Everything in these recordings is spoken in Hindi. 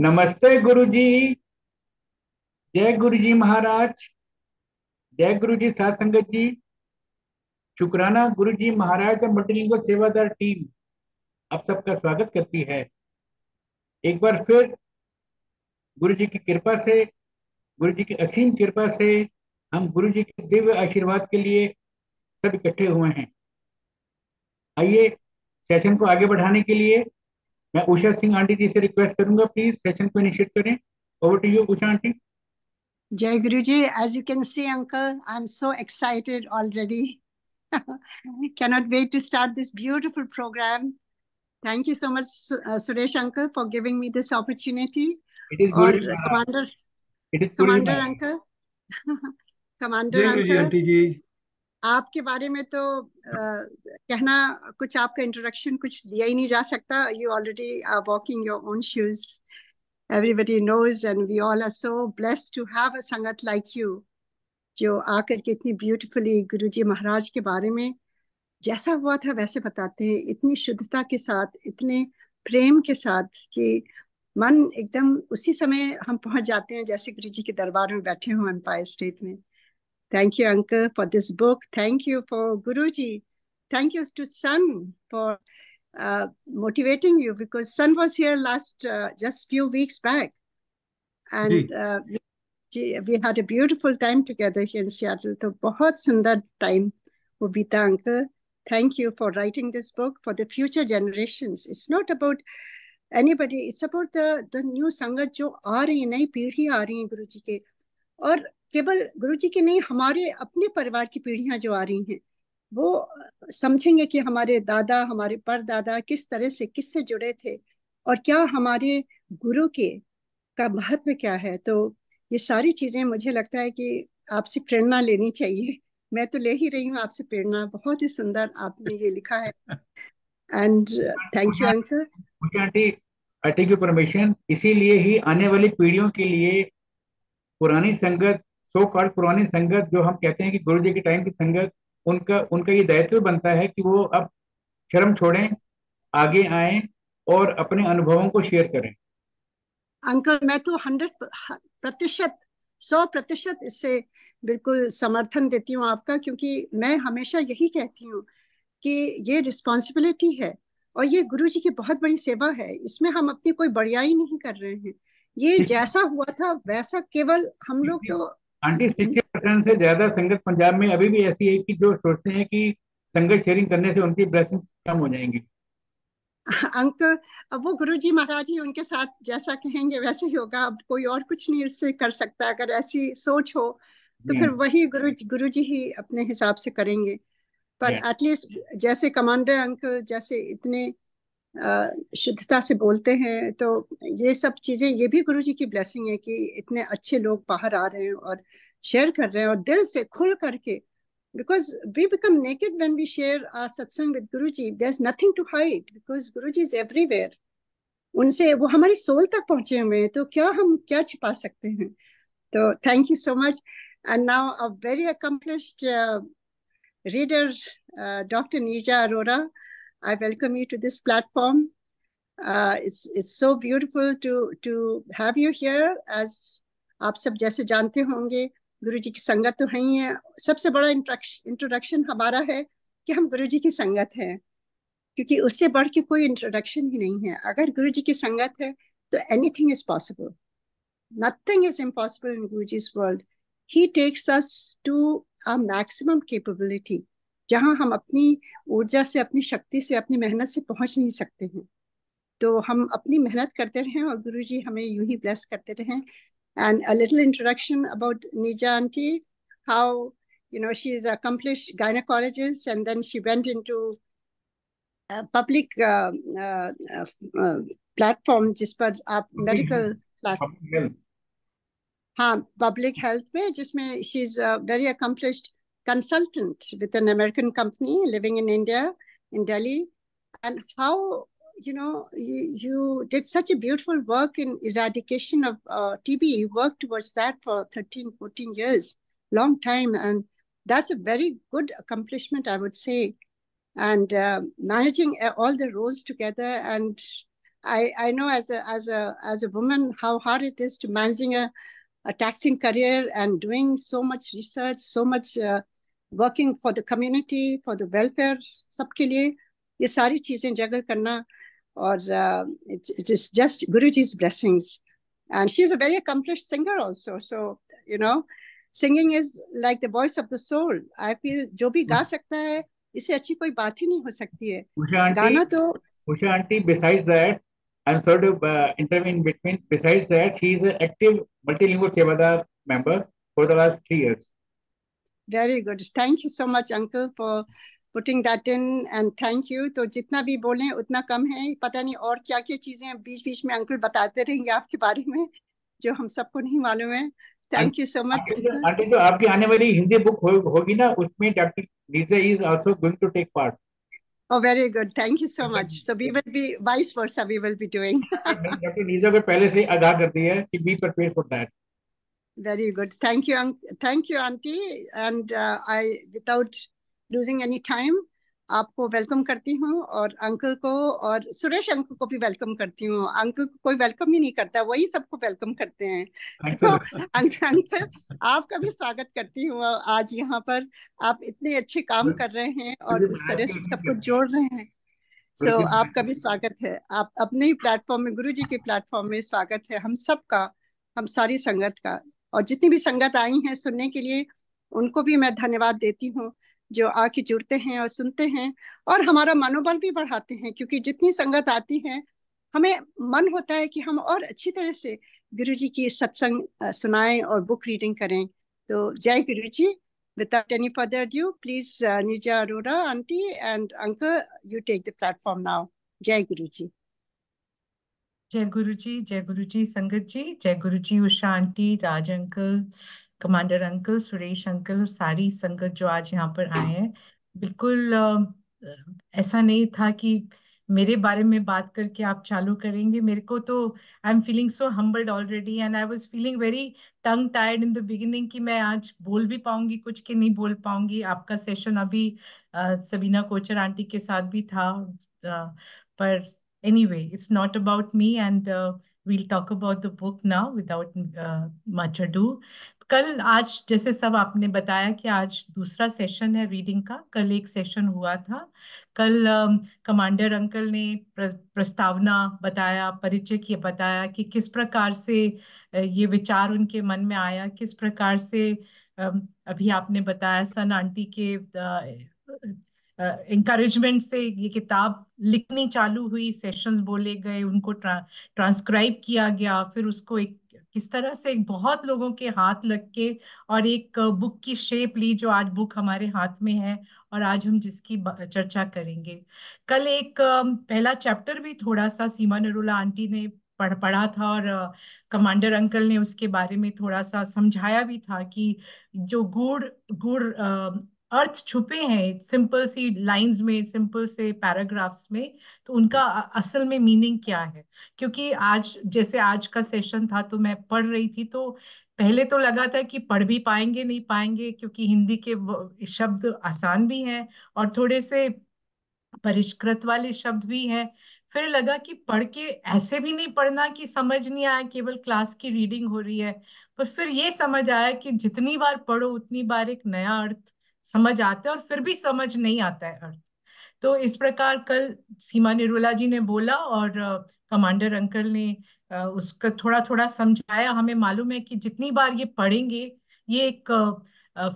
नमस्ते गुरुजी। जय गुरुजी महाराज। जय गुरुजी साध संगत जी। शुक्राना गुरुजी महाराज और मल्टीलिंगुअल सेवादार टीम आप सबका स्वागत करती है। एक बार फिर गुरुजी की कृपा से, गुरुजी की असीम कृपा से हम गुरुजी के दिव्य आशीर्वाद के लिए सब इकट्ठे हुए हैं। आइए सेशन को आगे बढ़ाने के लिए मैं उषा सिंह आंटी जी से रिक्वेस्ट करूंगा, प्लीज सेशन को इनिशिएट करें। Over to you Usha aunty. Jai Guruji, as you can see, Uncle, I'm so excited already. Cannot wait to start this beautiful program. Thank you so much, Suresh Uncle, for giving me this opportunity. It is और गुरुजी महाराज। Commander, it is Guruji Commander Maharaj. Uncle, Commander जय गुरु जी Uncle, आंटी जी। आपके बारे में तो कहना कुछ, आपका इंट्रोडक्शन कुछ दिया ही नहीं जा सकता. You already are walking your own shoes. Everybody knows, and we all are so blessed to have a sangat like you, जो आकर के इतनी ब्यूटीफुली गुरुजी महाराज के बारे में जैसा हुआ था वैसे बताते हैं, इतनी शुद्धता के साथ, इतने प्रेम के साथ कि मन एकदम उसी समय हम पहुंच जाते हैं जैसे गुरुजी के दरबार में बैठे हो एम्पायर स्टेट में. Thank you uncle for this book. Thank you for Guruji. Thank you to son for motivating you, because son was here last just few weeks back, and we had a beautiful time together here in Seattle. तो बहुत सुंदर टाइम वो बीता uncle. Thank you for writing this book for the future generations. It's not about anybody. It's about the new संगत जो आ रही है, नई पीढ़ी आ रही है गुरुजी के, और केवल गुरुजी के नहीं, हमारे अपने परिवार की पीढ़ियां जो आ रही हैं, वो समझेंगे कि हमारे दादा, हमारे परदादा किस तरह से, किससे जुड़े थे, और क्या हमारे गुरु के का महत्व क्या है. तो ये सारी चीजें मुझे लगता है कि आपसे प्रेरणा लेनी चाहिए. मैं तो ले ही रही हूँ आपसे प्रेरणा. बहुत ही सुंदर आपने ये लिखा है. And thank you uncle. Usha aunty, I take your permission. इसीलिए ही आने वाली पीढ़ियों के लिए पुरानी संगत, सो कॉल्ड पुरानी संगत, जो हम कहते हैं कि गुरुजी के टाइम की संगत, उनका उनका ये दायित्व बनता है कि वो अब शर्म छोड़ें, आगे आएं और अपने अनुभवों को शेयर करें. अंकल मैं तो 100%, 100% इससे बिल्कुल समर्थन देती हूँ आपका, क्योंकि मैं हमेशा यही कहती हूँ कि ये रिस्पॉन्सिबिलिटी है और ये गुरुजी की बहुत बड़ी सेवा है. इसमें हम अपनी कोई बड़ाई नहीं कर रहे हैं. ये जैसा हुआ था वैसा केवल हम लोग तो. आंटी 60% से ज्यादा संगत पंजाब में अभी भी ऐसी है कि जो सोचते हैं कि संगत शेयरिंग करने से उनकी ब्लेसिंग्स कम हो जाएंगी. अंकल अब वो गुरुजी महाराज ही उनके साथ जैसा कहेंगे वैसे ही होगा. अब कोई और कुछ नहीं उससे कर सकता. अगर ऐसी सोच हो तो फिर वही गुरुजी ही अपने हिसाब से करेंगे. पर एटलीस्ट जैसे कमांडर अंकल जैसे इतने शुद्धता से बोलते हैं, तो ये सब चीजें, ये भी गुरुजी की ब्लेसिंग है कि इतने अच्छे लोग बाहर आ रहे हैं और शेयर कर रहे हैं और दिल से खुल करके. Because we become naked when we share our satsang with Guruji. There's nothing to hide because Guruji is everywhere. उनसे वो हमारी सोल तक पहुंचे हुए हैं, तो क्या हम क्या छिपा सकते हैं. तो thank you so much. And now a very accomplished reader, Dr. Neeja Arora, I welcome you to this platform. It's so beautiful to have you here. As आप सब जैसे जानते होंगे, गुरुजी की संगत तो है ही है. सबसे बड़ा इंट्रोडक्शन हमारा है कि हम गुरुजी की संगत है, क्योंकि उससे बढ़ के कोई इंट्रोडक्शन ही नहीं है. अगर गुरुजी की संगत है तो anything is possible. Nothing is impossible in Guruji's world. He takes us to our maximum capability, जहां हम अपनी ऊर्जा से, अपनी शक्ति से, अपनी मेहनत से पहुंच नहीं सकते हैं. तो हम अपनी मेहनत करते रहें और गुरुजी हमें यूं ही ब्लेस करते रहें. And a little introduction about Neeja auntie, how, she is an accomplished gynecologist, and then she went into a public platform जिस पर आप medical platform, हाँ, public health में, जिसमें she is a very accomplished consultant with an American company living in India, in Delhi. And how you did such a beautiful work in eradication of TB. You worked towards that for 13, 14 years, long time. And that's a very good accomplishment, I would say. And managing all the roles together. And I know as a woman how hard it is to managing a taxing career and doing so much research, so much working for the community, for the welfare, सबके लिए ये सारी चीजें जगह करना, और it is just Guruji's blessings. And she is a very accomplished singer also. So, you know, singing is like the voice of the soul. I feel जो भी गा सकता है, इससे अच्छी कोई बात ही नहीं हो सकती है. गाना तो Usha auntie, besides that, I'm sorry to intervene between. Besides that, she is an active multilingual Sevadar member for the last 3 years. Very good. Thank you so much, Uncle, for putting that in, and thank you. तो जितना भी बोलें उतना कम है. पता नहीं और क्या क्या चीजें बीच बीच में अंकल बताते रहेंगे आपके बारे में जो हम सबको नहीं मालूम है. Thank you so much. Aunty जो आपकी आने वाली हिंदी बुक होगी ना, उसमें doctor नीजा is also going to take part. Oh, very good. Thank you so much. So we will be vice versa. We will be doing. Doctor Neeja को पहले से आगाह कर दिया है कि be prepared for that. Very good. Thank you, Auntie. And without losing any time, आपको वेलकम करती हूँ, और अंकल को और सुरेश अंकल को भी वेलकम करती हूँ. अंकल को कोई वेलकम ही नहीं करता, वही सबको वेलकम करते हैं. तो अंकल आपका भी स्वागत करती हूँ आज यहाँ पर. आप इतने अच्छे काम कर रहे हैं और उस तरह से सबको जोड़ रहे हैं. सो आपका भी स्वागत है. आप अपने ही प्लेटफॉर्म में, गुरुजी के प्लेटफॉर्म में स्वागत है हम सबका, हम सारी संगत का. और जितनी भी संगत आई हैं सुनने के लिए, उनको भी मैं धन्यवाद देती हूँ, जो आके जुड़ते हैं और सुनते हैं और हमारा मनोबल भी बढ़ाते हैं. क्योंकि जितनी संगत आती है, हमें मन होता है कि हम और अच्छी तरह से गुरुजी की सत्संग सुनाएं और बुक रीडिंग करें. तो जय गुरुजी. Without any further ado, please, Nija Arora, Auntie and Uncle, you take the platform now. Jai Guruji. जय गुरुजी संगत जी. जय Guruji Usha aunty, Raj uncle, commander uncle, Suresh uncle और सारी संगत जो आज यहाँ पर आए हैं. बिल्कुल ऐसा नहीं था कि मेरे बारे में बात करके आप चालू करेंगे. मेरे को तो I am feeling so humbled already, and I was feeling very tongue tired in the beginning कि मैं आज बोल भी पाऊंगी कुछ कि नहीं बोल पाऊंगी. आपका सेशन अभी सबीना कोचर आंटी के साथ भी था, पर anyway, it's not about me, and we'll talk about the book now without much ado. आज जैसे सब आपने बताया कि आज दूसरा सेशन है रीडिंग का. कल एक सेशन हुआ था. कल कमांडर अंकल ने प्रस्तावना बताया, परिचय किया, बताया कि किस प्रकार से ये विचार उनके मन में आया, किस प्रकार से अभी आपने बताया सन आंटी के इंकरेजमेंट से ये किताब लिखनी चालू हुई, सेशंस बोले गए, उनको ट्रांसक्राइब किया गया, फिर उसको एक किस तरह से एक बहुत लोगों के हाथ लग के और एक बुक की शेप ली जो आज बुक हमारे हाथ में है और आज हम जिसकी चर्चा करेंगे. कल एक पहला चैप्टर भी थोड़ा सा सीमा नरूला आंटी ने पढ़ा था और कमांडर अंकल ने उसके बारे में थोड़ा सा समझाया भी था कि जो गुड़ गुड़ अर्थ छुपे हैं सिंपल सी लाइंस में, सिंपल से पैराग्राफ्स में, तो उनका असल में मीनिंग क्या है. क्योंकि आज जैसे आज का सेशन था तो मैं पढ़ रही थी, तो पहले तो लगा था कि पढ़ भी पाएंगे नहीं पाएंगे, क्योंकि हिंदी के शब्द आसान भी हैं और थोड़े से परिष्कृत वाले शब्द भी हैं. फिर लगा कि पढ़ के ऐसे भी नहीं पढ़ना कि समझ नहीं आया, केवल क्लास की रीडिंग हो रही है. पर फिर ये समझ आया कि जितनी बार पढ़ो उतनी बार एक नया अर्थ समझ आता है और फिर भी समझ नहीं आता है अर्थ. तो इस प्रकार कल सीमा निरोला जी ने बोला और कमांडर अंकल ने उसका थोड़ा थोड़ा समझाया. हमें मालूम है कि जितनी बार ये पढ़ेंगे, ये एक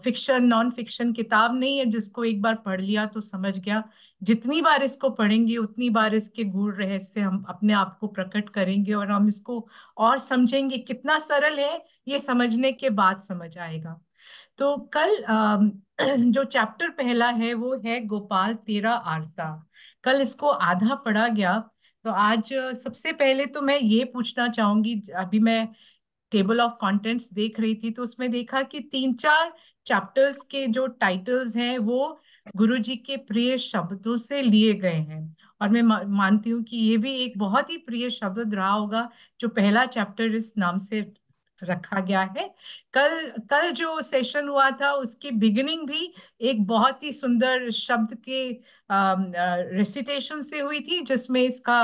फिक्शन नॉन फिक्शन किताब नहीं है जिसको एक बार पढ़ लिया तो समझ गया. जितनी बार इसको पढ़ेंगे उतनी बार इसके गूढ़ रहस्य हम अपने आप को प्रकट करेंगे और हम इसको और समझेंगे. कितना सरल है ये समझने के बाद समझ आएगा. तो कल जो चैप्टर पहला है वो है गोपाल तेरा आरता. कल इसको आधा पढ़ा गया. तो आज सबसे पहले तो मैं ये पूछना चाहूंगी, अभी मैं टेबल ऑफ कंटेंट्स देख रही थी तो उसमें देखा कि 3-4 चैप्टर्स के जो टाइटल्स हैं वो गुरुजी के प्रिय शब्दों से लिए गए हैं. और मैं मानती हूँ कि ये भी एक बहुत ही प्रिय शब्द रहा होगा जो पहला चैप्टर इस नाम से रखा गया है। कल कल जो सेशन हुआ था उसकी बिगिनिंग भी एक बहुत ही सुंदर शब्द के रेसिटेशन से हुई थी, जिसमें इसका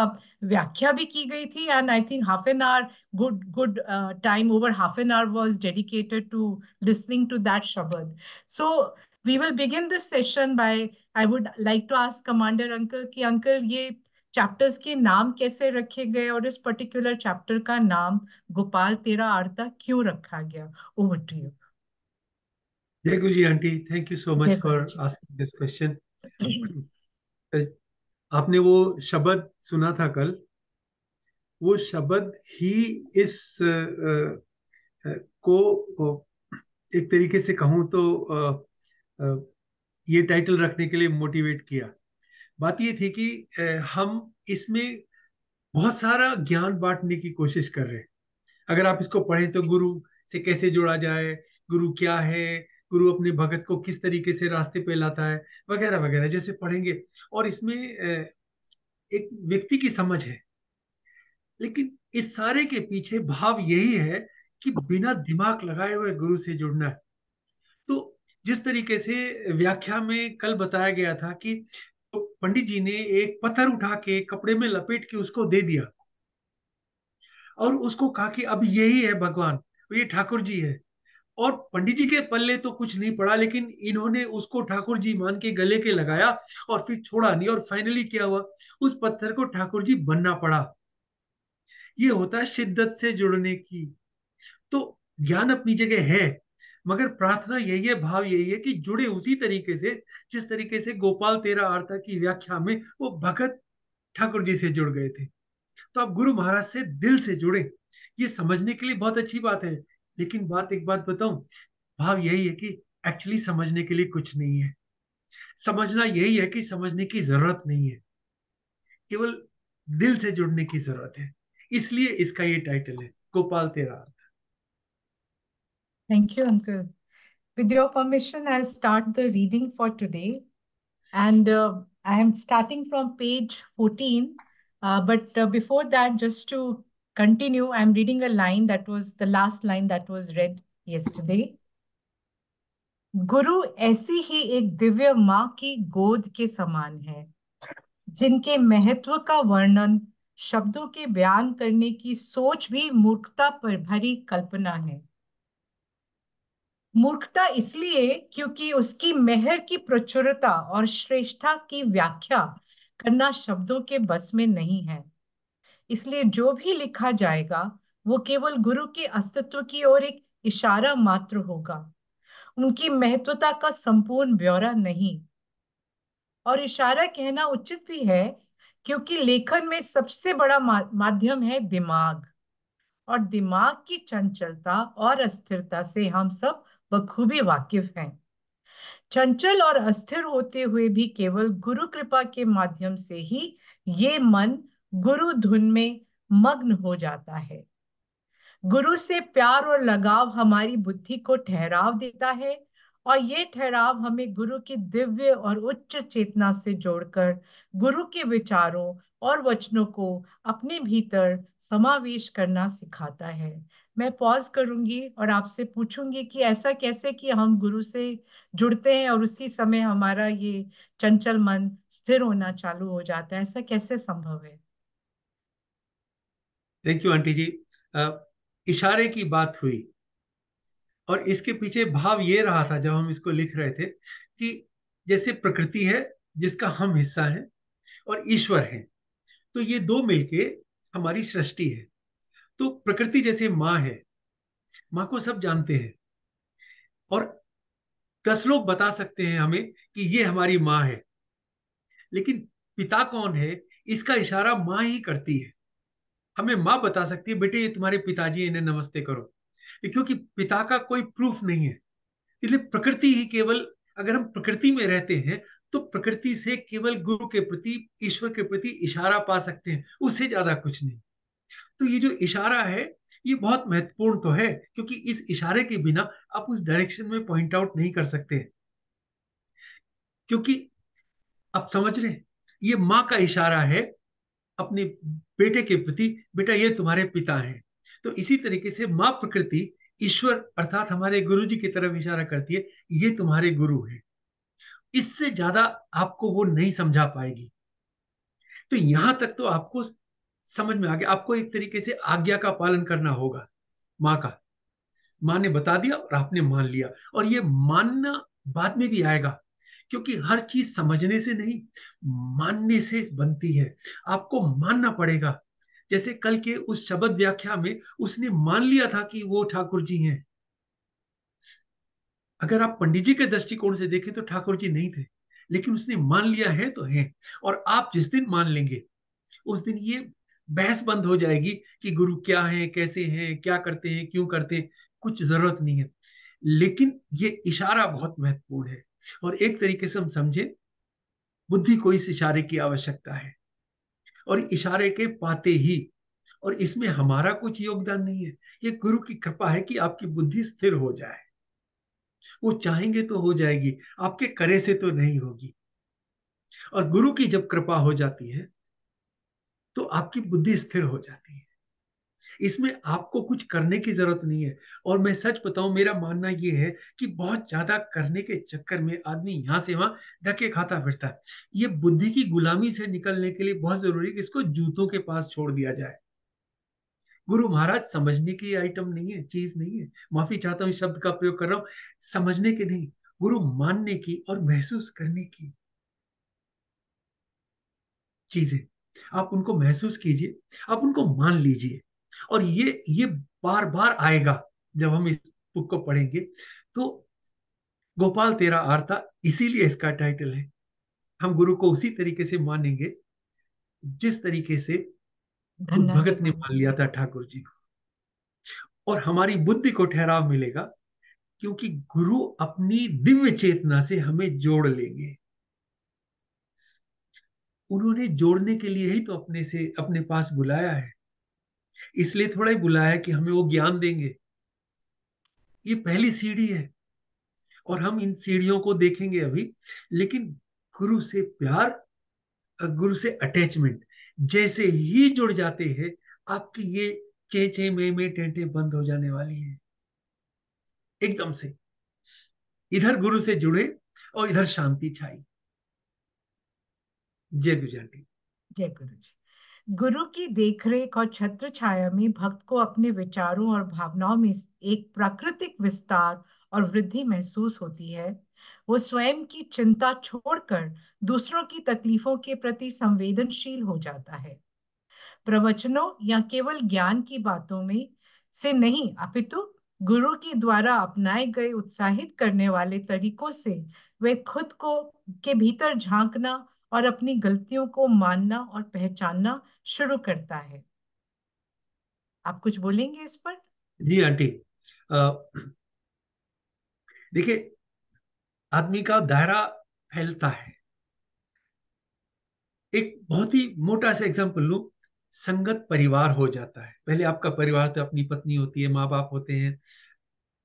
व्याख्या भी की गई थी। And I think half an hour, good time, over half an hour was dedicated to listening to that shabad. So we will begin this session by, I would like to ask Commander Uncle कि अंकल ये चैप्टर्स के नाम कैसे रखे गए और इस पर्टिकुलर चैप्टर का नाम गोपाल तेरा आरता क्यों रखा गया। Over to you. जय गुरु ji aunty, thank you so much जय Guru for ji. Asking this question. आपने वो शब्द सुना था कल, वो शब्द ही इस को एक तरीके से कहूँ तो ये टाइटल रखने के लिए मोटिवेट किया। बात ये थी कि हम इसमें बहुत सारा ज्ञान बांटने की कोशिश कर रहे हैं। अगर आप इसको पढ़ें तो गुरु से कैसे जोड़ा जाए, गुरु क्या है, गुरु अपने भगत को किस तरीके से रास्ते पे लाता है, वगैरह वगैरह जैसे पढ़ेंगे। और इसमें एक व्यक्ति की समझ है, लेकिन इस सारे के पीछे भाव यही है कि बिना दिमाग लगाए हुए गुरु से जुड़ना है। तो जिस तरीके से व्याख्या में कल बताया गया था कि तो पंडित जी ने एक पत्थर उठा के कपड़े में लपेट के उसको दे दिया और उसको कहा कि अब यही है भगवान, ये ठाकुर जी है। और पंडित जी के पल्ले तो कुछ नहीं पड़ा, लेकिन इन्होंने उसको ठाकुर जी मान के गले के लगाया और फिर छोड़ा नहीं। और फाइनली क्या हुआ, उस पत्थर को ठाकुर जी बनना पड़ा। ये होता है शिद्दत से जुड़ने की। तो ज्ञान अपनी जगह है, मगर प्रार्थना यही है, भाव यही है कि जुड़े उसी तरीके से जिस तरीके से गोपाल तेरा आरता की व्याख्या में वो भगत ठाकुर जी से जुड़ गए थे। तो आप गुरु महाराज से दिल से जुड़े, ये समझने के लिए बहुत अच्छी बात है। लेकिन एक बात बताऊं, भाव यही है कि एक्चुअली समझने के लिए कुछ नहीं है। समझना यही है कि समझने की जरूरत नहीं है, केवल दिल से जुड़ने की जरूरत है। इसलिए इसका ये टाइटल है गोपाल तेरा आरता। Thank you, Uncle. With your permission, I'll start the reading for today. And I am starting from page 14. But before that, just to continue, I'm reading a line that was the last line that was read yesterday. गुरु ऐसी ही एक दिव्य माँ की गोद के समान है, जिनके महत्व का वर्णन शब्दों के बयान करने की सोच भी मूर्खता पर भरी कल्पना है। मूर्खता इसलिए क्योंकि उसकी मेहर की प्रचुरता और श्रेष्ठता की व्याख्या करना शब्दों के बस में नहीं है। इसलिए जो भी लिखा जाएगा वो केवल गुरु के अस्तित्व की ओर एक इशारा मात्र होगा, उनकी महत्वता का संपूर्ण ब्यौरा नहीं। और इशारा कहना उचित भी है, क्योंकि लेखन में सबसे बड़ा माध्यम है दिमाग, और दिमाग की चंचलता और अस्थिरता से हम सब बखूबी वाकिफ हैं। चंचल और अस्थिर होते हुए भी केवल गुरु कृपा के माध्यम से ही ये मन गुरु धुन में मग्न हो जाता है। गुरु से प्यार और लगाव हमारी बुद्धि को ठहराव देता है, और ये ठहराव हमें गुरु की दिव्य और उच्च चेतना से जोड़कर गुरु के विचारों और वचनों को अपने भीतर समावेश करना सिखाता है। मैं पॉज करूंगी और आपसे पूछूंगी कि ऐसा कैसे कि हम गुरु से जुड़ते हैं और उसी समय हमारा ये चंचल मन स्थिर होना चालू हो जाता है, ऐसा कैसे संभव है। थैंक यू आंटी जी। इशारे की बात हुई और इसके पीछे भाव ये रहा था जब हम इसको लिख रहे थे कि जैसे प्रकृति है जिसका हम हिस्सा हैं और ईश्वर है, तो ये दो मिलके हमारी सृष्टि है। तो प्रकृति जैसे माँ है, माँ को सब जानते हैं और 10 लोग बता सकते हैं हमें कि ये हमारी माँ है, लेकिन पिता कौन है इसका इशारा माँ ही करती है। हमें माँ बता सकती है बेटे ये तुम्हारे पिताजी, इन्हें नमस्ते करो, क्योंकि पिता का कोई प्रूफ नहीं है। इसलिए प्रकृति ही केवल, अगर हम प्रकृति में रहते हैं तो प्रकृति से केवल गुरु के प्रति, ईश्वर के प्रति इशारा पा सकते हैं, उससे ज्यादा कुछ नहीं। तो ये जो इशारा है ये बहुत महत्वपूर्ण तो है, क्योंकि इस इशारे के बिना आप उस डायरेक्शन में पॉइंट आउट नहीं कर सकते। क्योंकि आप समझ रहे हैं, ये माँ का इशारा है अपने बेटे के प्रति, बेटा ये तुम्हारे पिता हैं। तो इसी तरीके से माँ प्रकृति, ईश्वर अर्थात हमारे गुरु जी की तरफ इशारा करती है, ये तुम्हारे गुरु हैं, इससे ज्यादा आपको वो नहीं समझा पाएगी। तो यहां तक तो आपको समझ में आ गया, आपको एक तरीके से आज्ञा का पालन करना होगा माँ का। माँ ने बता दिया और आपने मान लिया, और ये मानना बाद में भी आएगा, क्योंकि हर चीज समझने से नहीं, मानने से बनती है। आपको मानना पड़ेगा। जैसे कल के उस शब्द व्याख्या में उसने मान लिया था कि वो ठाकुर जी हैं। अगर आप पंडित जी के दृष्टिकोण से देखें तो ठाकुर जी नहीं थे, लेकिन उसने मान लिया है तो है। और आप जिस दिन मान लेंगे उस दिन ये बहस बंद हो जाएगी कि गुरु क्या है, कैसे हैं, क्या करते हैं, क्यों करते हैं, कुछ जरूरत नहीं है। लेकिन ये इशारा बहुत महत्वपूर्ण है, और एक तरीके से हम समझे बुद्धि को इस इशारे की आवश्यकता है, और इशारे के पाते ही, और इसमें हमारा कुछ योगदान नहीं है। ये गुरु की कृपा है कि आपकी बुद्धि स्थिर हो जाए। वो चाहेंगे तो हो जाएगी, आपके करे से तो नहीं होगी। और गुरु की जब कृपा हो जाती है तो आपकी बुद्धि स्थिर हो जाती है। इसमें आपको कुछ करने की जरूरत नहीं है। और मैं सच बताऊं, मेरा मानना यह है कि बहुत ज्यादा करने के चक्कर में आदमी यहां से वहां धक्के खाता फिरता है। ये बुद्धि की गुलामी से निकलने के लिए बहुत जरूरी है कि इसको जूतों के पास छोड़ दिया जाए। गुरु महाराज समझने की आइटम नहीं है, चीज नहीं है। माफी चाहता हूं इस शब्द का प्रयोग कर रहा हूं, समझने के नहीं, गुरु मानने की और महसूस करने की चीजें। आप उनको महसूस कीजिए, आप उनको मान लीजिए, और ये बार बार आएगा जब हम इस बुक को पढ़ेंगे। तो गोपाल तेरा आरता, इसीलिए इसका टाइटल है। हम गुरु को उसी तरीके से मानेंगे जिस तरीके से उस धन्ना ने भगत ने मान मान लिया था ठाकुर जी को, और हमारी बुद्धि को ठहराव मिलेगा, क्योंकि गुरु अपनी दिव्य चेतना से हमें जोड़ लेंगे। उन्होंने जोड़ने के लिए ही तो अपने पास बुलाया है। इसलिए थोड़ा ही बुलाया कि हमें वो ज्ञान देंगे। ये पहली सीढ़ी है, और हम इन सीढ़ियों को देखेंगे अभी। लेकिन गुरु से प्यार, गुरु से अटैचमेंट जैसे ही जुड़ जाते हैं, आपकी ये चे चे में टेंटे बंद हो जाने वाली है एकदम से। इधर गुरु से जुड़े और इधर शांति छाई। जय गुरु। जय गुरु जी। गुरु की देखरेख और छत्र छाया में भक्त को अपने विचारों और भावनाओं में एक प्राकृतिक विस्तार और वृद्धि महसूस होती है। वो स्वयं की चिंता छोड़कर दूसरों की तकलीफों के प्रति संवेदनशील हो जाता है। प्रवचनों या केवल ज्ञान की बातों में से नहीं, अपितु गुरु के द्वारा अपनाए गए उत्साहित करने वाले तरीकों से वे खुद को के भीतर झांकना और अपनी गलतियों को मानना और पहचानना शुरू करता है। आप कुछ बोलेंगे इस पर? जी आंटी, देखिए, आदमी का दायरा फैलता है। एक बहुत ही मोटा सा एग्जांपल लूं, संगत परिवार हो जाता है। पहले आपका परिवार तो अपनी पत्नी होती है, माँ बाप होते हैं,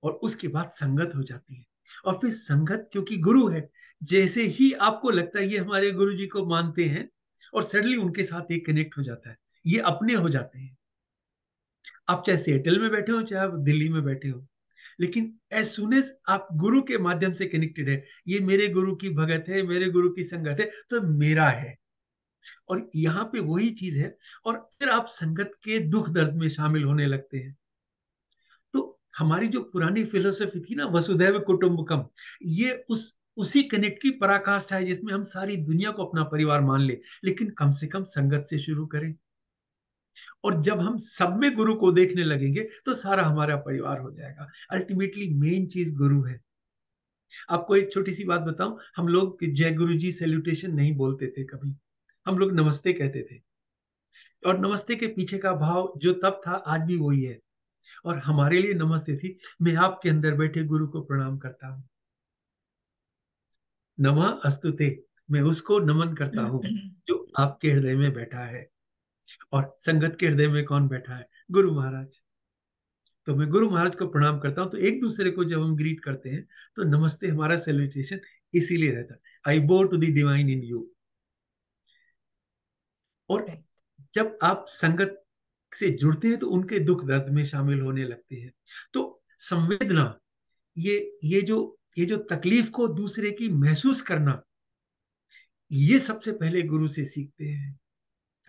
और उसके बाद संगत हो जाती है। और फिर संगत, क्योंकि गुरु है, जैसे ही आपको लगता है ये हमारे गुरु जी को मानते हैं, और सडनली उनके साथ एक कनेक्ट हो जाता है, ये अपने हो जाते हैं। आप चाहे सिएटल में बैठे हो, चाहे आप दिल्ली में बैठे हो, लेकिन एज सुन एज आप गुरु के माध्यम से कनेक्टेड है, ये मेरे गुरु की भगत है, मेरे गुरु की संगत है, तो मेरा है। और यहाँ पे वही चीज है। और फिर आप संगत के दुख दर्द में शामिल होने लगते हैं। तो हमारी जो पुरानी फिलोसफी थी ना, वसुधैव कुटुंबकम, ये उसी कनेक्ट की पराकाष्ठा है, जिसमें हम सारी दुनिया को अपना परिवार मान ले, लेकिन कम से कम संगत से शुरू करें। और जब हम सब में गुरु को देखने लगेंगे तो सारा हमारा परिवार हो जाएगा। अल्टीमेटली मेन चीज गुरु है। आपको एक छोटी सी बात बताऊं, हम लोग जय गुरु जी सैल्यूटेशन नहीं बोलते थे कभी, हम लोग नमस्ते कहते थे। और नमस्ते के पीछे का भाव जो तब था आज भी वही है। और हमारे लिए नमस्ते थी, मैं आपके अंदर बैठे गुरु को प्रणाम करता हूं, नमः अस्तुते, मैं उसको नमन करता हूं जो आपके हृदय में बैठा है। और संगत के हृदय में कौन बैठा है? गुरु महाराज। तो मैं गुरु महाराज को प्रणाम करता हूं। तो एक दूसरे को जब हम ग्रीट करते हैं तो नमस्ते हमारा सेलिब्रेशन इसीलिए रहता है, I bow to the divine in you. और जब आप संगत से जुड़ते हैं तो उनके दुख दर्द में शामिल होने लगते हैं। तो संवेदना, ये जो तकलीफ को दूसरे की महसूस करना, ये सबसे पहले गुरु से सीखते हैं।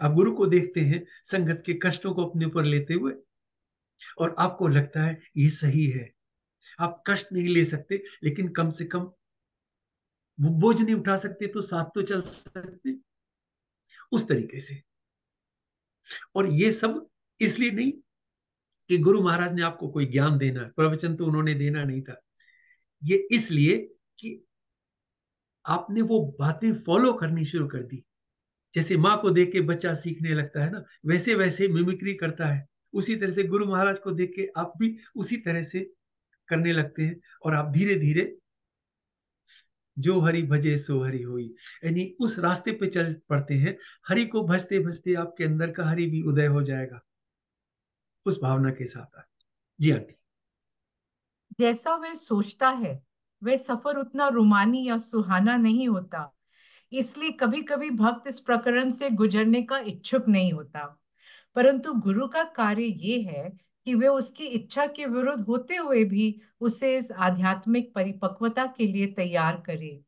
आप गुरु को देखते हैं संगत के कष्टों को अपने ऊपर लेते हुए, और आपको लगता है ये सही है। आप कष्ट नहीं ले सकते, लेकिन कम से कम वो बोझ नहीं उठा सकते तो साथ तो चल सकते, उस तरीके से। और ये सब इसलिए नहीं कि गुरु महाराज ने आपको कोई ज्ञान देना है, प्रवचन तो उन्होंने देना नहीं था। ये इसलिए कि आपने वो बातें फॉलो करनी शुरू कर दी। जैसे माँ को देख के बच्चा सीखने लगता है ना, वैसे वैसे मिमिक्री करता है। उसी तरह से गुरु महाराज को देख के आप भी उसी तरह से करने लगते हैं, और आप धीरे धीरे जो हरि भजे सो हरि होई, यानी उस रास्ते पे चल पड़ते हैं। हरि को भजते भजते आपके अंदर का हरि भी उदय हो जाएगा, उस भावना के साथ। जी आंटी। जैसा वह सोचता है वह सफर उतना रोमानी या सुहाना नहीं होता, इसलिए कभी कभी भक्त इस प्रकरण से गुजरने का इच्छुक नहीं होता। परंतु गुरु का कार्य ये है कि वे उसकी इच्छा के विरुद्ध होते हुए भी उसे इस आध्यात्मिक परिपक्वता के लिए तैयार करे।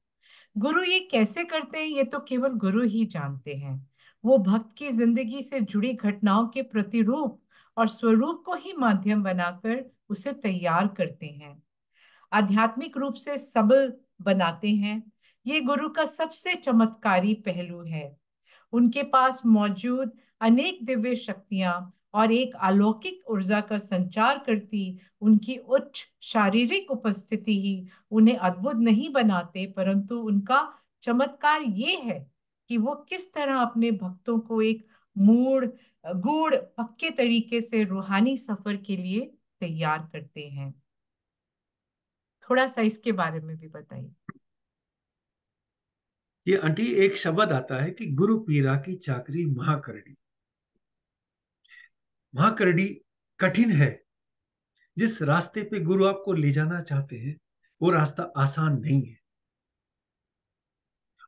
गुरु ये कैसे करते हैं ये तो केवल गुरु ही जानते हैं। वो भक्त की जिंदगी से जुड़ी घटनाओं के प्रतिरूप और स्वरूप को ही माध्यम बनाकर उसे तैयार करते हैं, आध्यात्मिक रूप से सबल बनाते हैं। ये गुरु का सबसे चमत्कारी पहलू है। उनके पास मौजूद अनेक दिव्य शक्तियां और एक अलौकिक ऊर्जा का संचार करती उनकी उच्च शारीरिक उपस्थिति ही उन्हें अद्भुत नहीं बनाते, परंतु उनका चमत्कार ये है कि वो किस तरह अपने भक्तों को एक मूड गूढ़ पक्के तरीके से रूहानी सफर के लिए तैयार करते हैं। थोड़ा सा इसके बारे में भी बताइए। ये आंटी एक शब्द आता है कि गुरु पीरा की चाकरी महाकरड़ी। महाकरड़ी कठिन है। जिस रास्ते पे गुरु आपको ले जाना चाहते हैं वो रास्ता आसान नहीं है।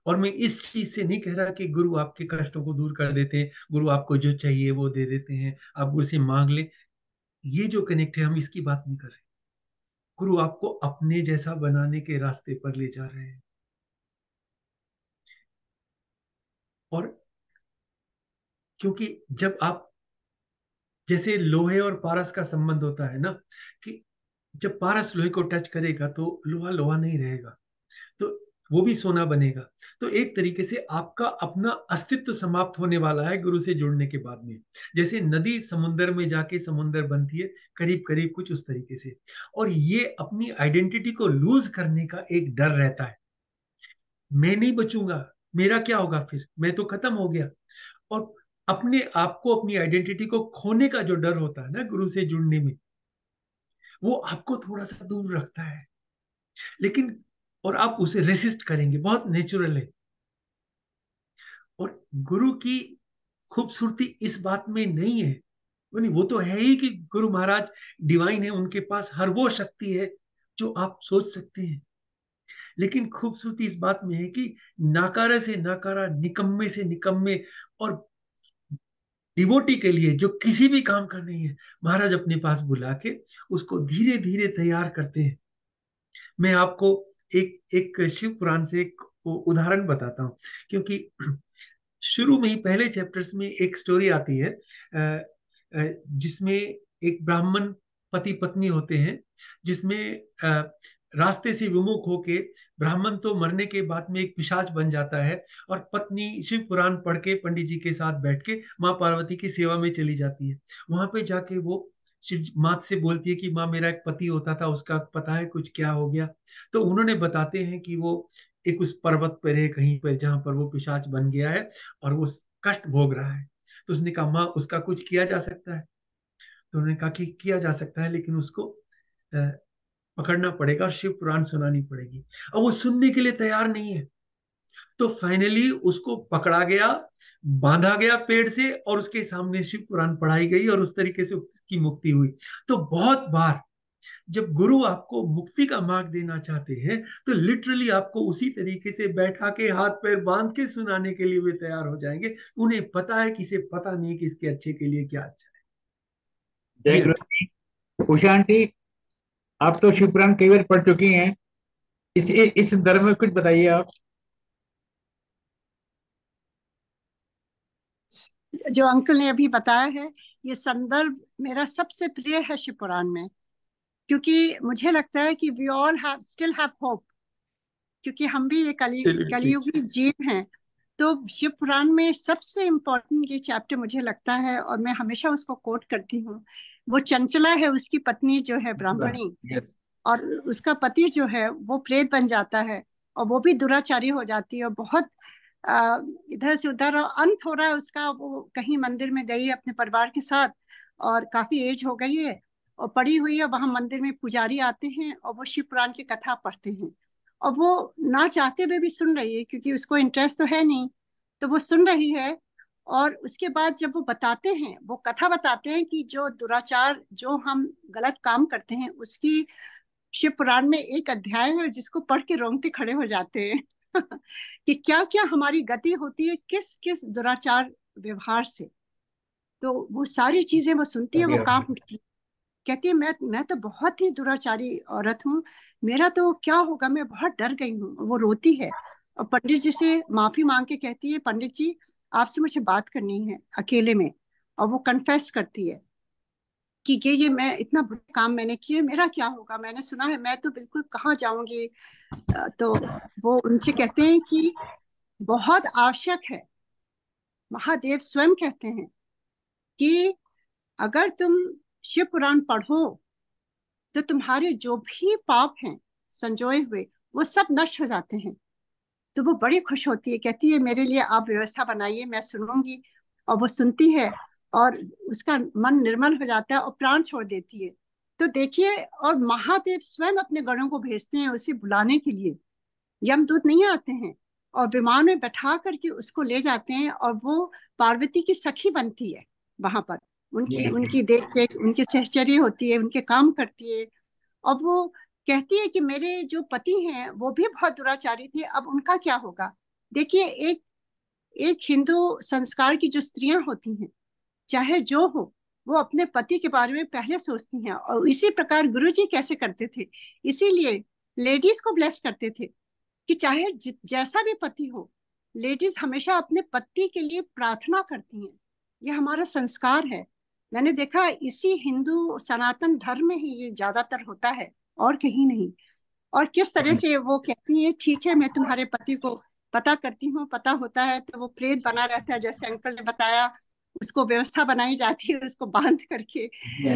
और मैं इस चीज से नहीं कह रहा कि गुरु आपके कष्टों को दूर कर देते हैं, गुरु आपको जो चाहिए वो दे देते हैं, आप गुरु से मांग ले, ये जो कनेक्ट है हम इसकी बात नहीं कर रहे। गुरु आपको अपने जैसा बनाने के रास्ते पर ले जा रहे हैं। और क्योंकि जब आप, जैसे लोहे और पारस का संबंध होता है ना, कि जब पारस लोहे को टच करेगा तो लोहा लोहा नहीं रहेगा, तो वो भी सोना बनेगा। तो एक तरीके से आपका अपना अस्तित्व समाप्त होने वाला है गुरु से जुड़ने के बाद में। जैसे नदी समुद्र में जाके समुद्र बनती है, करीब करीब कुछ उस तरीके से। और ये अपनी आइडेंटिटी को लूज करने का एक डर रहता है, मैं नहीं बचूंगा, मेरा क्या होगा, फिर मैं तो खत्म हो गया। और अपने आप को, अपनी आइडेंटिटी को खोने का जो डर होता है ना गुरु से जुड़ने में, वो आपको थोड़ा सा दूर रखता है। लेकिन और आप उसे रेसिस्ट करेंगे, बहुत नेचुरल है। और गुरु की खूबसूरती इस बात में नहीं है, वो तो है ही कि गुरु महाराज डिवाइन है, उनके पास हर वो शक्ति है जो आप सोच सकते हैं। लेकिन खूबसूरती इस बात में है कि नाकारा से नाकारा, निकम्मे से निकम्मे और डिवोटी के लिए जो किसी भी काम का नहीं है, महाराज अपने पास बुला के उसको धीरे धीरे तैयार करते हैं। मैं आपको एक एक शिव पुराण से एक उदाहरण बताता हूँ, क्योंकि शुरू में ही पहले चैप्टर्स में एक स्टोरी आती है जिसमें एक ब्राह्मण पति पत्नी होते हैं, जिसमें रास्ते से विमुख होके ब्राह्मण तो मरने के बाद में एक पिशाच बन जाता है, और पत्नी शिव पुराण पढ़ के पंडित जी के साथ बैठ के माँ पार्वती की सेवा में चली जाती है। वहां पे जाके वो शिव माँ से बोलती है कि माँ, मेरा एक पति होता था, उसका पता है कुछ क्या हो गया? तो उन्होंने बताते हैं कि वो एक उस पर्वत पर है कहीं पर जहां पर वो पिशाच बन गया है और वो कष्ट भोग रहा है। तो उसने कहा, माँ उसका कुछ किया जा सकता है? तो उन्होंने कहा कि किया जा सकता है, लेकिन उसको पकड़ना पड़ेगा और शिव पुराण सुनानी पड़ेगी। अब वो सुनने के लिए तैयार नहीं है। तो फाइनली उसको पकड़ा गया, बांधा गया पेड़ से, और उसके सामने शिव पुराण पढ़ाई गई और उस तरीके से उसकी मुक्ति हुई। तो बहुत बार जब गुरु आपको मुक्ति का मार्ग देना चाहते हैं तो लिटरली आपको उसी तरीके से बैठा के हाथ पैर बांध के सुनाने के लिए वे तैयार हो जाएंगे। उन्हें पता है कि इसे पता नहीं कि इसके अच्छे के लिए क्या अच्छा है। जय जी गुरु जी। उषा आंटी, आप तो शिव पुराण कई बार पढ़ चुकी हैं, इस संदर्भ में कुछ बताइए आप। जो अंकल ने अभी बताया है, ये संदर्भ मेरा सबसे प्रिय है शिव पुराण में, क्योंकि मुझे लगता है कि we all have still have hope, क्योंकि हम भी ये एब्सोल्युटली। कलयुग में जीव हैं। तो शिव पुराण में सबसे इम्पोर्टेंट ये चैप्टर मुझे लगता है, और मैं हमेशा उसको कोट करती हूँ, वो चंचला है, उसकी पत्नी जो है ब्राह्मणी, यस। और उसका पति जो है वो प्रेत बन जाता है, और वो भी दुराचारी हो जाती है, और बहुत आ, इधर से उधर, और अंत हो रहा है उसका। वो कहीं मंदिर में गई अपने परिवार के साथ, और काफी एज हो गई है, और पड़ी हुई है, वहां मंदिर में पुजारी आते हैं और वो शिव पुराण की कथा पढ़ते हैं, और वो ना चाहते हुए भी सुन रही है, क्योंकि उसको इंटरेस्ट तो है नहीं, तो वो सुन रही है। और उसके बाद जब वो बताते हैं, वो कथा बताते हैं कि जो दुराचार, जो हम गलत काम करते हैं, उसकी शिव पुराण में एक अध्याय है जिसको पढ़ के रोंगटे खड़े हो जाते हैं कि क्या क्या हमारी गति होती है किस किस दुराचार व्यवहार से। तो वो सारी चीजें वो सुनती है, वो कांप उठती है, कहती है मैं तो बहुत ही दुराचारी औरत हूँ, मेरा तो क्या होगा, मैं बहुत डर गई हूँ। वो रोती है, और पंडित जी से माफी मांग के कहती है, पंडित जी आपसे मुझे बात करनी है अकेले में। और वो कन्फेस करती है कि ये मैं इतना बुरा काम मैंने किया, मेरा क्या होगा, मैंने सुना है मैं तो बिल्कुल कहाँ जाऊंगी। तो वो उनसे कहते हैं कि बहुत आवश्यक है, महादेव स्वयं कहते हैं कि अगर तुम शिव पुराण पढ़ो तो तुम्हारे जो भी पाप हैं संजोए हुए, वो सब नष्ट हो जाते हैं। तो वो बड़ी खुश होती है, कहती है मेरे लिए आप व्यवस्था बनाइए, मैं सुनूंगी। और वो सुनती है, और उसका मन निर्मल हो जाता है, और प्राण छोड़ देती है। तो देखिए, और महादेव स्वयं अपने गणों को भेजते हैं उसे बुलाने के लिए, यमदूत नहीं आते हैं, और विमान में बैठा करके उसको ले जाते हैं, और वो पार्वती की सखी बनती है वहां पर, उनकी उनकी देख रेख, उनकी सहचर्य होती है, उनके काम करती है। और वो कहती है कि मेरे जो पति हैं वो भी बहुत दुराचारी थे, अब उनका क्या होगा। देखिए, एक एक हिंदू संस्कार की जो स्त्रियां होती हैं, चाहे जो हो, वो अपने पति के बारे में पहले सोचती हैं, और इसी प्रकार गुरुजी कैसे करते थे, इसीलिए लेडीज को ब्लेस करते थे कि चाहे जैसा भी पति हो, लेडीज हमेशा अपने पति के लिए प्रार्थना करती हैं। ये हमारा संस्कार है। मैंने देखा इसी हिंदू सनातन धर्म में ही ये ज्यादातर होता है, और कहीं नहीं। और किस तरह से वो कहती है, ठीक है मैं तुम्हारे पति को पता करती हूँ, पता होता है तो वो प्रेत बना रहता है, जैसे अंकल ने बताया, उसको व्यवस्था बनाई जाती है उसको बांध करके,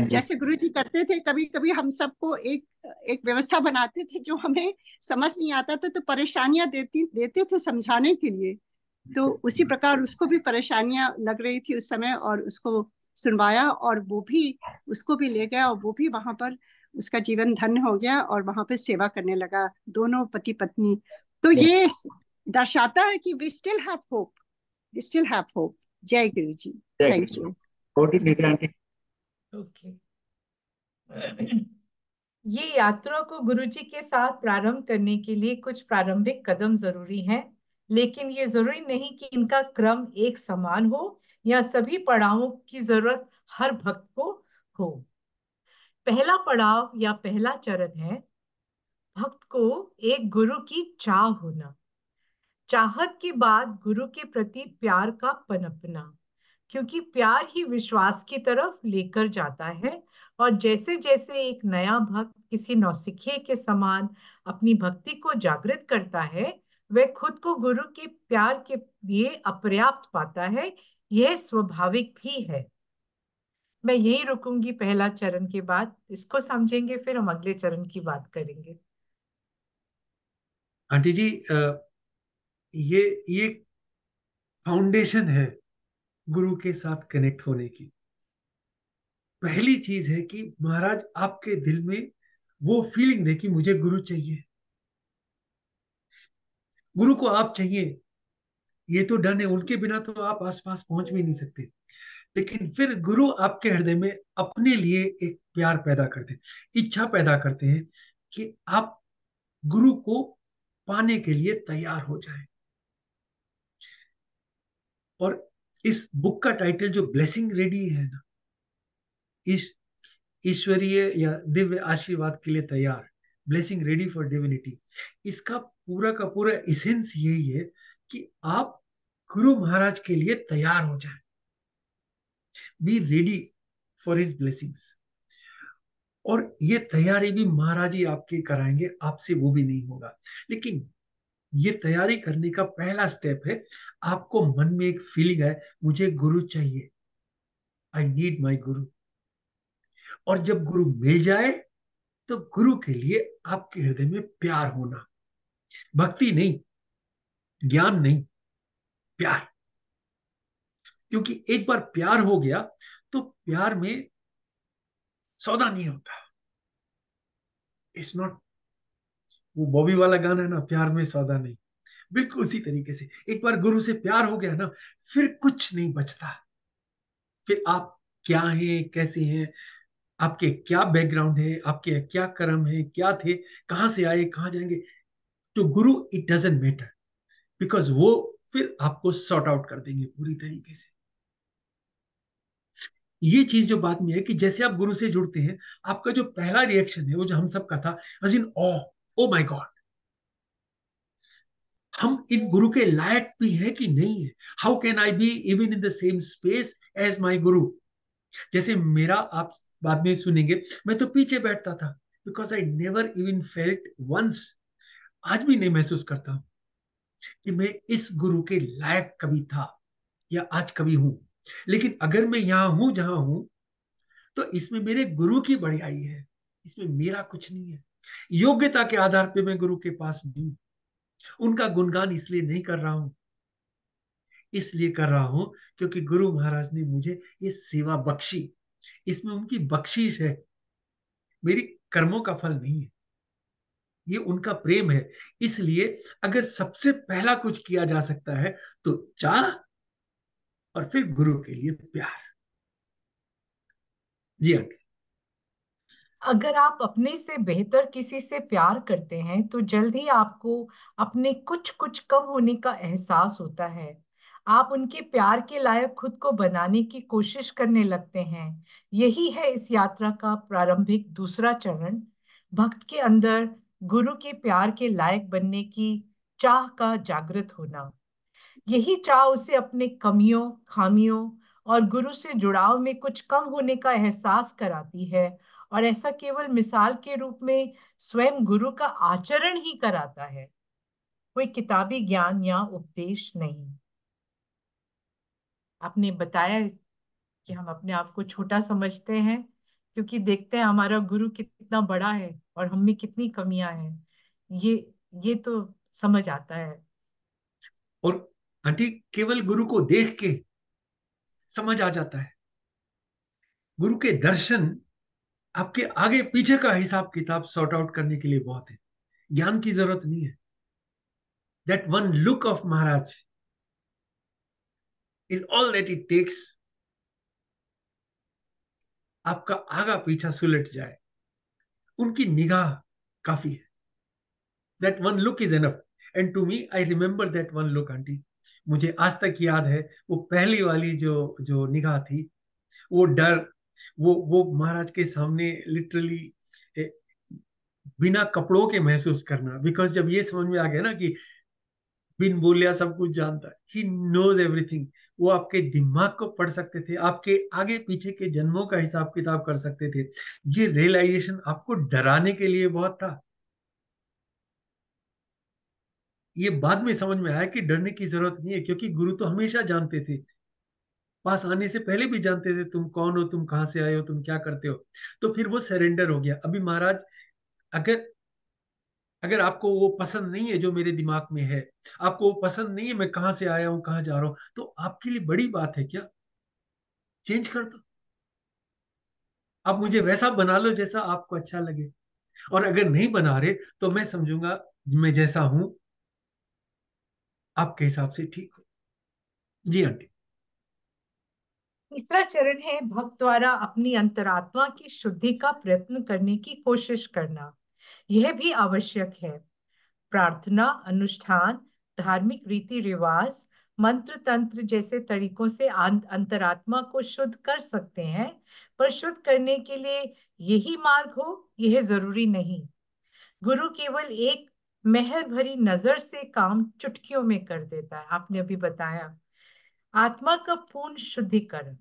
जैसे गुरु जी करते थे। कभी कभी हम सबको एक एक व्यवस्था बनाते थे जो हमें समझ नहीं आता था, तो परेशानियां देते थे समझाने के लिए। तो उसी प्रकार उसको भी परेशानियां लग रही थी उस समय, और उसको सुनवाया, और वो भी उसको भी ले गया, और वो भी वहां पर उसका जीवन धन्य हो गया, और वहां पे सेवा करने लगा, दोनों पति पत्नी। तो ये दर्शाता है कि we still have hope, we still have hope. जय गुरु जी। Thank you. ओके। ये यात्रा को गुरुजी के साथ प्रारंभ करने के लिए कुछ प्रारंभिक कदम जरूरी हैं, लेकिन ये जरूरी नहीं कि इनका क्रम एक समान हो या सभी पड़ावों की जरूरत हर भक्त को हो। पहला पड़ाव या पहला चरण है भक्त को एक गुरु की चाह होना, चाहत के बाद गुरु के प्रति प्यार का पनपना, क्योंकि प्यार ही विश्वास की तरफ लेकर जाता है। और जैसे जैसे एक नया भक्त किसी नौसिखिए के समान अपनी भक्ति को जागृत करता है, वह खुद को गुरु के प्यार के लिए अपर्याप्त पाता है। यह स्वाभाविक भी है। मैं यही रुकूंगी पहला चरण के बाद, इसको समझेंगे फिर हम अगले चरण की बात करेंगे। आंटी जी, ये फाउंडेशन है गुरु के साथ कनेक्ट होने की। पहली चीज है कि महाराज आपके दिल में वो फीलिंग दे कि मुझे गुरु चाहिए, गुरु को आप चाहिए। ये तो डन है, उनके बिना तो आप आसपास पहुंच भी नहीं सकते। लेकिन फिर गुरु आपके हृदय में अपने लिए एक प्यार पैदा करते हैं, इच्छा पैदा करते हैं कि आप गुरु को पाने के लिए तैयार हो जाएं। और इस बुक का टाइटल जो ब्लेसिंग रेडी है ना, इस ईश्वरीय या दिव्य आशीर्वाद के लिए तैयार, ब्लेसिंग रेडी फॉर डिविनिटी। इसका पूरा का पूरा इसेंस यही है कि आप गुरु महाराज के लिए तैयार हो जाए, be ready for his blessings. और ये तैयारी भी महाराज ही आपके कराएंगे, आपसे वो भी नहीं होगा। लेकिन ये तैयारी करने का पहला स्टेप है, आपको मन में एक फीलिंग है, मुझे गुरु चाहिए, आई नीड माई गुरु। और जब गुरु मिल जाए तो गुरु के लिए आपके हृदय में प्यार होना, भक्ति नहीं, ज्ञान नहीं, प्यार। क्योंकि एक बार प्यार हो गया तो प्यार में सौदा नहीं होता। इट्स नॉट, वो बॉबी वाला गाना है ना, प्यार में सौदा नहीं, बिल्कुल उसी तरीके से एक बार गुरु से प्यार हो गया ना, फिर कुछ नहीं बचता। फिर आप क्या हैं, कैसे हैं, आपके क्या बैकग्राउंड है, आपके क्या कर्म है, क्या थे, कहां से आए, कहां जाएंगे, तो गुरु इट डजंट मैटर, बिकॉज वो फिर आपको सॉर्ट आउट कर देंगे पूरी तरीके से। ये चीज जो बात में है कि जैसे आप गुरु से जुड़ते हैं, आपका जो पहला रिएक्शन है वो जो हम सबका था, अज इन ओ माय गॉड, हम इन गुरु के लायक भी हैं कि नहीं है, how can I be even in the same space as my guru. जैसे मेरा, आप बाद में सुनेंगे, मैं तो पीछे बैठता था, because I never even felt once, आज भी नहीं महसूस करता हूं कि मैं इस गुरु के लायक कभी था या आज कभी हूं। लेकिन अगर मैं यहां हूं जहां हूं, तो इसमें मेरे गुरु की बढ़ियाई है, इसमें मेरा कुछ नहीं है। योग्यता के आधार पे मैं गुरु के पास नहीं, उनका गुणगान इसलिए नहीं कर रहा हूं, इसलिए कर रहा हूं क्योंकि गुरु महाराज ने मुझे ये सेवा बख्शी, इसमें उनकी बख्शीश है, मेरी कर्मों का फल नहीं है, ये उनका प्रेम है। इसलिए अगर सबसे पहला कुछ किया जा सकता है तो चाह, और फिर गुरु के लिए प्यार। जी आंटी। अगर आप अपने से बेहतर किसी से प्यार करते हैं तो जल्द ही आपको अपने कुछ कुछ कम होने का एहसास होता है। आप उनके प्यार के लायक खुद को बनाने की कोशिश करने लगते हैं। यही है इस यात्रा का प्रारंभिक दूसरा चरण, भक्त के अंदर गुरु के प्यार के लायक बनने की चाह का जागृत होना। यही चाह उसे अपने कमियों, खामियों और गुरु से जुड़ाव में कुछ कम होने का एहसास कराती है, और ऐसा केवल मिसाल के रूप में स्वयं गुरु का आचरण ही कराता है, कोई किताबी ज्ञान या उपदेश नहीं। आपने बताया कि हम अपने आप को छोटा समझते हैं क्योंकि देखते हैं हमारा गुरु कितना बड़ा है और हम में कितनी कमियां हैं। ये ये तो समझ आता है। और आंटी, केवल गुरु को देख के समझ आ जाता है। गुरु के दर्शन आपके आगे पीछे का हिसाब किताब सॉर्ट आउट करने के लिए बहुत है, ज्ञान की जरूरत नहीं है। That one look of Maharaj is all that it takes, आपका आगा पीछा सुलट जाए, उनकी निगाह काफी है। That one look is enough, and to me I remember that one look aunty, मुझे आज तक याद है वो पहली वाली जो जो निगाह थी, वो डर, वो महाराज के सामने लिटरली बिना कपड़ों के महसूस करना। बिकॉज जब ये समझ में आ गया ना कि बिन बोलिया सब कुछ जानता है, ही नोज एवरीथिंग, वो आपके दिमाग को पढ़ सकते थे, आपके आगे पीछे के जन्मों का हिसाब किताब कर सकते थे। ये रियलाइजेशन आपको डराने के लिए बहुत था। ये बाद में समझ में आया कि डरने की जरूरत नहीं है, क्योंकि गुरु तो हमेशा जानते थे, पास आने से पहले भी जानते थे तुम कौन हो, तुम कहां से आए हो, तुम क्या करते हो। तो फिर वो सरेंडर हो गया। अभी महाराज, अगर अगर आपको वो पसंद नहीं है जो मेरे दिमाग में है, आपको वो पसंद नहीं है मैं कहां से आया हूं, कहां जा रहा हूं, तो आपके लिए बड़ी बात है क्या, चेंज कर दो, आप मुझे वैसा बना लो जैसा आपको अच्छा लगे। और अगर नहीं बना रहे तो मैं समझूंगा मैं जैसा हूं आपके हिसाब से ठीक हो। जी आंटी। तीसरा चरण है भक्त द्वारा अपनी अंतरात्मा की शुद्धि का प्रयत्न करने की कोशिश करना। यह भी आवश्यक है। प्रार्थना, अनुष्ठान, धार्मिक रीति रिवाज, मंत्र तंत्र जैसे तरीकों से अंतरात्मा को शुद्ध कर सकते हैं, पर शुद्ध करने के लिए यही मार्ग हो यह जरूरी नहीं। गुरु केवल एक मेहर भरी नजर से काम चुटकियों में कर देता है। आपने अभी बताया आत्मा का पूर्ण शुद्धिकरण।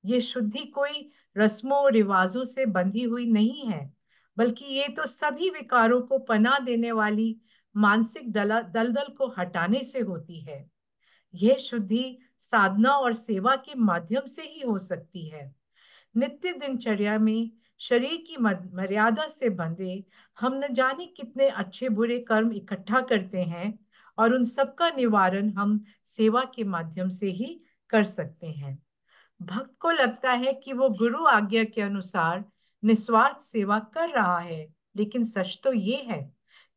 ये शुद्धि कोई रस्मों रिवाजों से बंधी हुई नहीं है, बल्कि ये तो सभी विकारों को पनाह देने वाली मानसिक दलदल को हटाने से होती है। यह शुद्धि साधना और सेवा के माध्यम से ही हो सकती है। नित्य दिनचर्या में शरीर की मर्यादा से बंधे हम न जाने कितने अच्छे बुरे कर्म इकट्ठा करते हैं, और उन सब का निवारण हम सेवा के माध्यम से ही कर सकते हैं। भक्त को लगता है कि वो गुरु आज्ञा के अनुसार निस्वार्थ सेवा कर रहा है, लेकिन सच तो ये है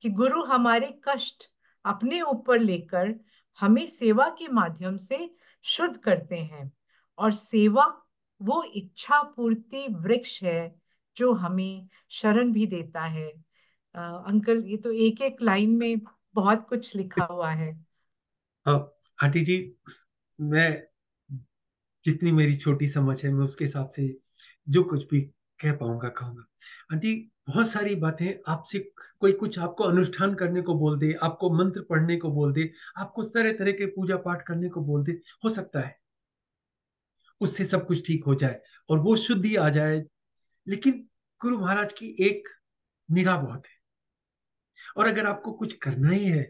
कि गुरु हमारे कष्ट अपने ऊपर लेकर हमें सेवा के माध्यम से शुद्ध करते हैं, और सेवा वो इच्छा पूर्ति वृक्ष है जो हमें शरण भी देता है। अंकल, ये तो एक एक लाइन में बहुत कुछ लिखा हुआ है। हाँ आंटी जी, मैं जितनी मेरी छोटी समझ है मैं उसके हिसाब से जो कुछ भी कह पाऊंगा कहूंगा। आंटी, बहुत सारी बातें आपसे, कोई कुछ आपको अनुष्ठान करने को बोल दे, आपको मंत्र पढ़ने को बोल दे, आपको तरह तरह के पूजा पाठ करने को बोल दे, हो सकता है उससे सब कुछ ठीक हो जाए और वो शुद्धि आ जाए। लेकिन गुरु महाराज की एक निगाह बहुत है, और अगर आपको कुछ करना ही है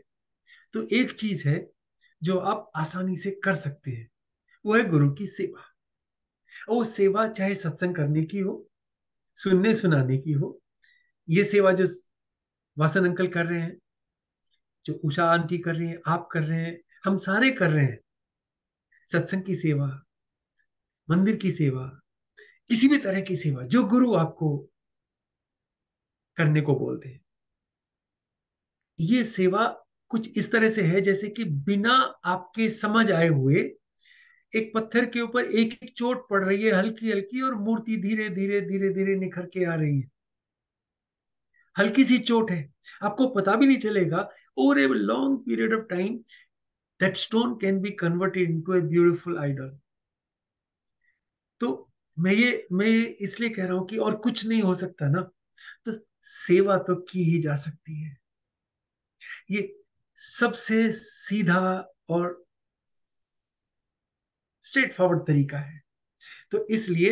तो एक चीज है जो आप आसानी से कर सकते हैं, वो है गुरु की सेवा। और वो सेवा चाहे सत्संग करने की हो, सुनने सुनाने की हो, ये सेवा जो वासन अंकल कर रहे हैं, जो उषा आंटी कर रही हैं, आप कर रहे हैं, हम सारे कर रहे हैं, सत्संग की सेवा, मंदिर की सेवा, किसी भी तरह की सेवा जो गुरु आपको करने को बोलते हैं, ये सेवा कुछ इस तरह से है जैसे कि बिना आपके समझ आए हुए एक पत्थर के ऊपर एक एक चोट पड़ रही है, हल्की हल्की, और मूर्ति धीरे धीरे धीरे धीरे निखर के आ रही है। हल्की सी चोट है, आपको पता भी नहीं चलेगा, over a long period of time that stone can be converted into a beautiful idol. तो मैं ये इसलिए कह रहा हूं कि और कुछ नहीं हो सकता ना, तो सेवा तो की ही जा सकती है। ये सबसे सीधा और स्ट्रेट फॉरवर्ड तरीका है। तो इसलिए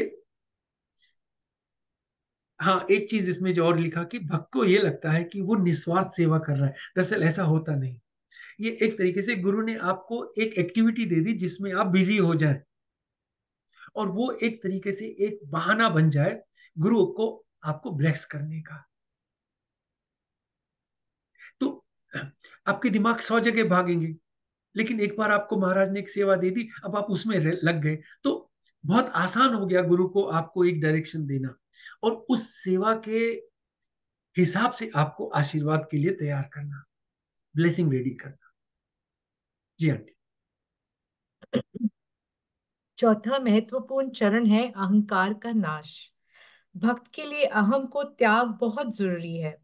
हाँ, एक चीज इसमें जो और लिखा कि भक्त को ये लगता है कि वो निस्वार्थ सेवा कर रहा है, दरअसल ऐसा होता नहीं। ये एक तरीके से गुरु ने आपको एक एक्टिविटी दे दी जिसमें आप बिजी हो जाए, और वो एक तरीके से एक बहाना बन जाए गुरु को आपको ब्लेस करने का। तो आपके दिमाग 100 जगह भागेंगे, लेकिन एक बार आपको महाराज ने एक सेवा दे दी, अब आप उसमें लग गए, तो बहुत आसान हो गया गुरु को आपको एक डायरेक्शन देना, और उस सेवा के हिसाब से आपको आशीर्वाद के लिए तैयार करना, ब्लेसिंग रेडी करना। जी आंटी। चौथा महत्वपूर्ण चरण है अहंकार का नाश। भक्त के लिए अहम को त्याग बहुत जरूरी है।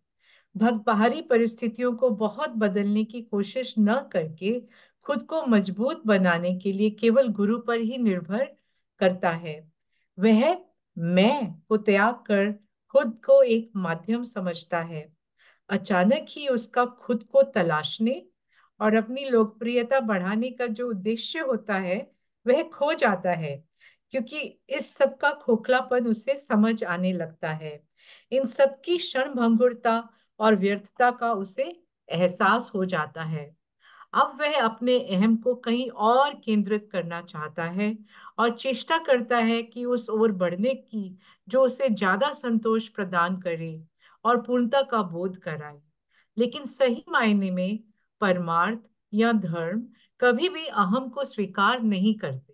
भक्त बाहरी परिस्थितियों को बहुत बदलने की कोशिश न करके खुद को मजबूत बनाने के लिए केवल गुरु पर ही निर्भर करता है। वह मैं को त्याग कर खुद को एक माध्यम समझता है। अचानक ही उसका खुद को तलाशने और अपनी लोकप्रियता बढ़ाने का जो उद्देश्य होता है वह खो जाता है, क्योंकि इस सब का खोखलापन उसे समझ आने लगता है। इन सब की क्षणभंगुरता और व्यर्थता का उसे एहसास हो जाता है। अब वह अपने अहम को कहीं और केंद्रित करना चाहता है और चेष्टा करता है कि उस ओर बढ़ने की जो उसे ज्यादा संतोष प्रदान करे और पूर्णता का बोध कराए। लेकिन सही मायने में परमार्थ या धर्म कभी भी अहम को स्वीकार नहीं करते।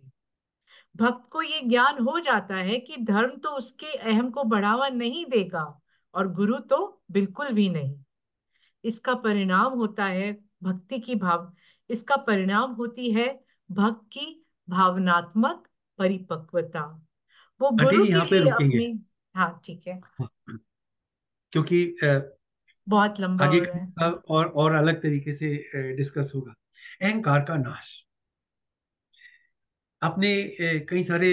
भक्त को ये ज्ञान हो जाता है कि धर्म तो उसके अहम को बढ़ावा नहीं देगा और गुरु तो बिल्कुल भी नहीं। इसका परिणाम होता है भक्ति की भाव इसका परिणाम होती है भक्त की भावनात्मक परिपक्वता। वो आंटी गुरु जी के यहाँ पे लिए रुकेंगे, अपनी, हाँ ठीक है, क्योंकि बहुत लंबा आगे हो का रहा है। हिस्सा और अलग तरीके से डिस्कस होगा। अहंकार का नाश, आपने कई सारे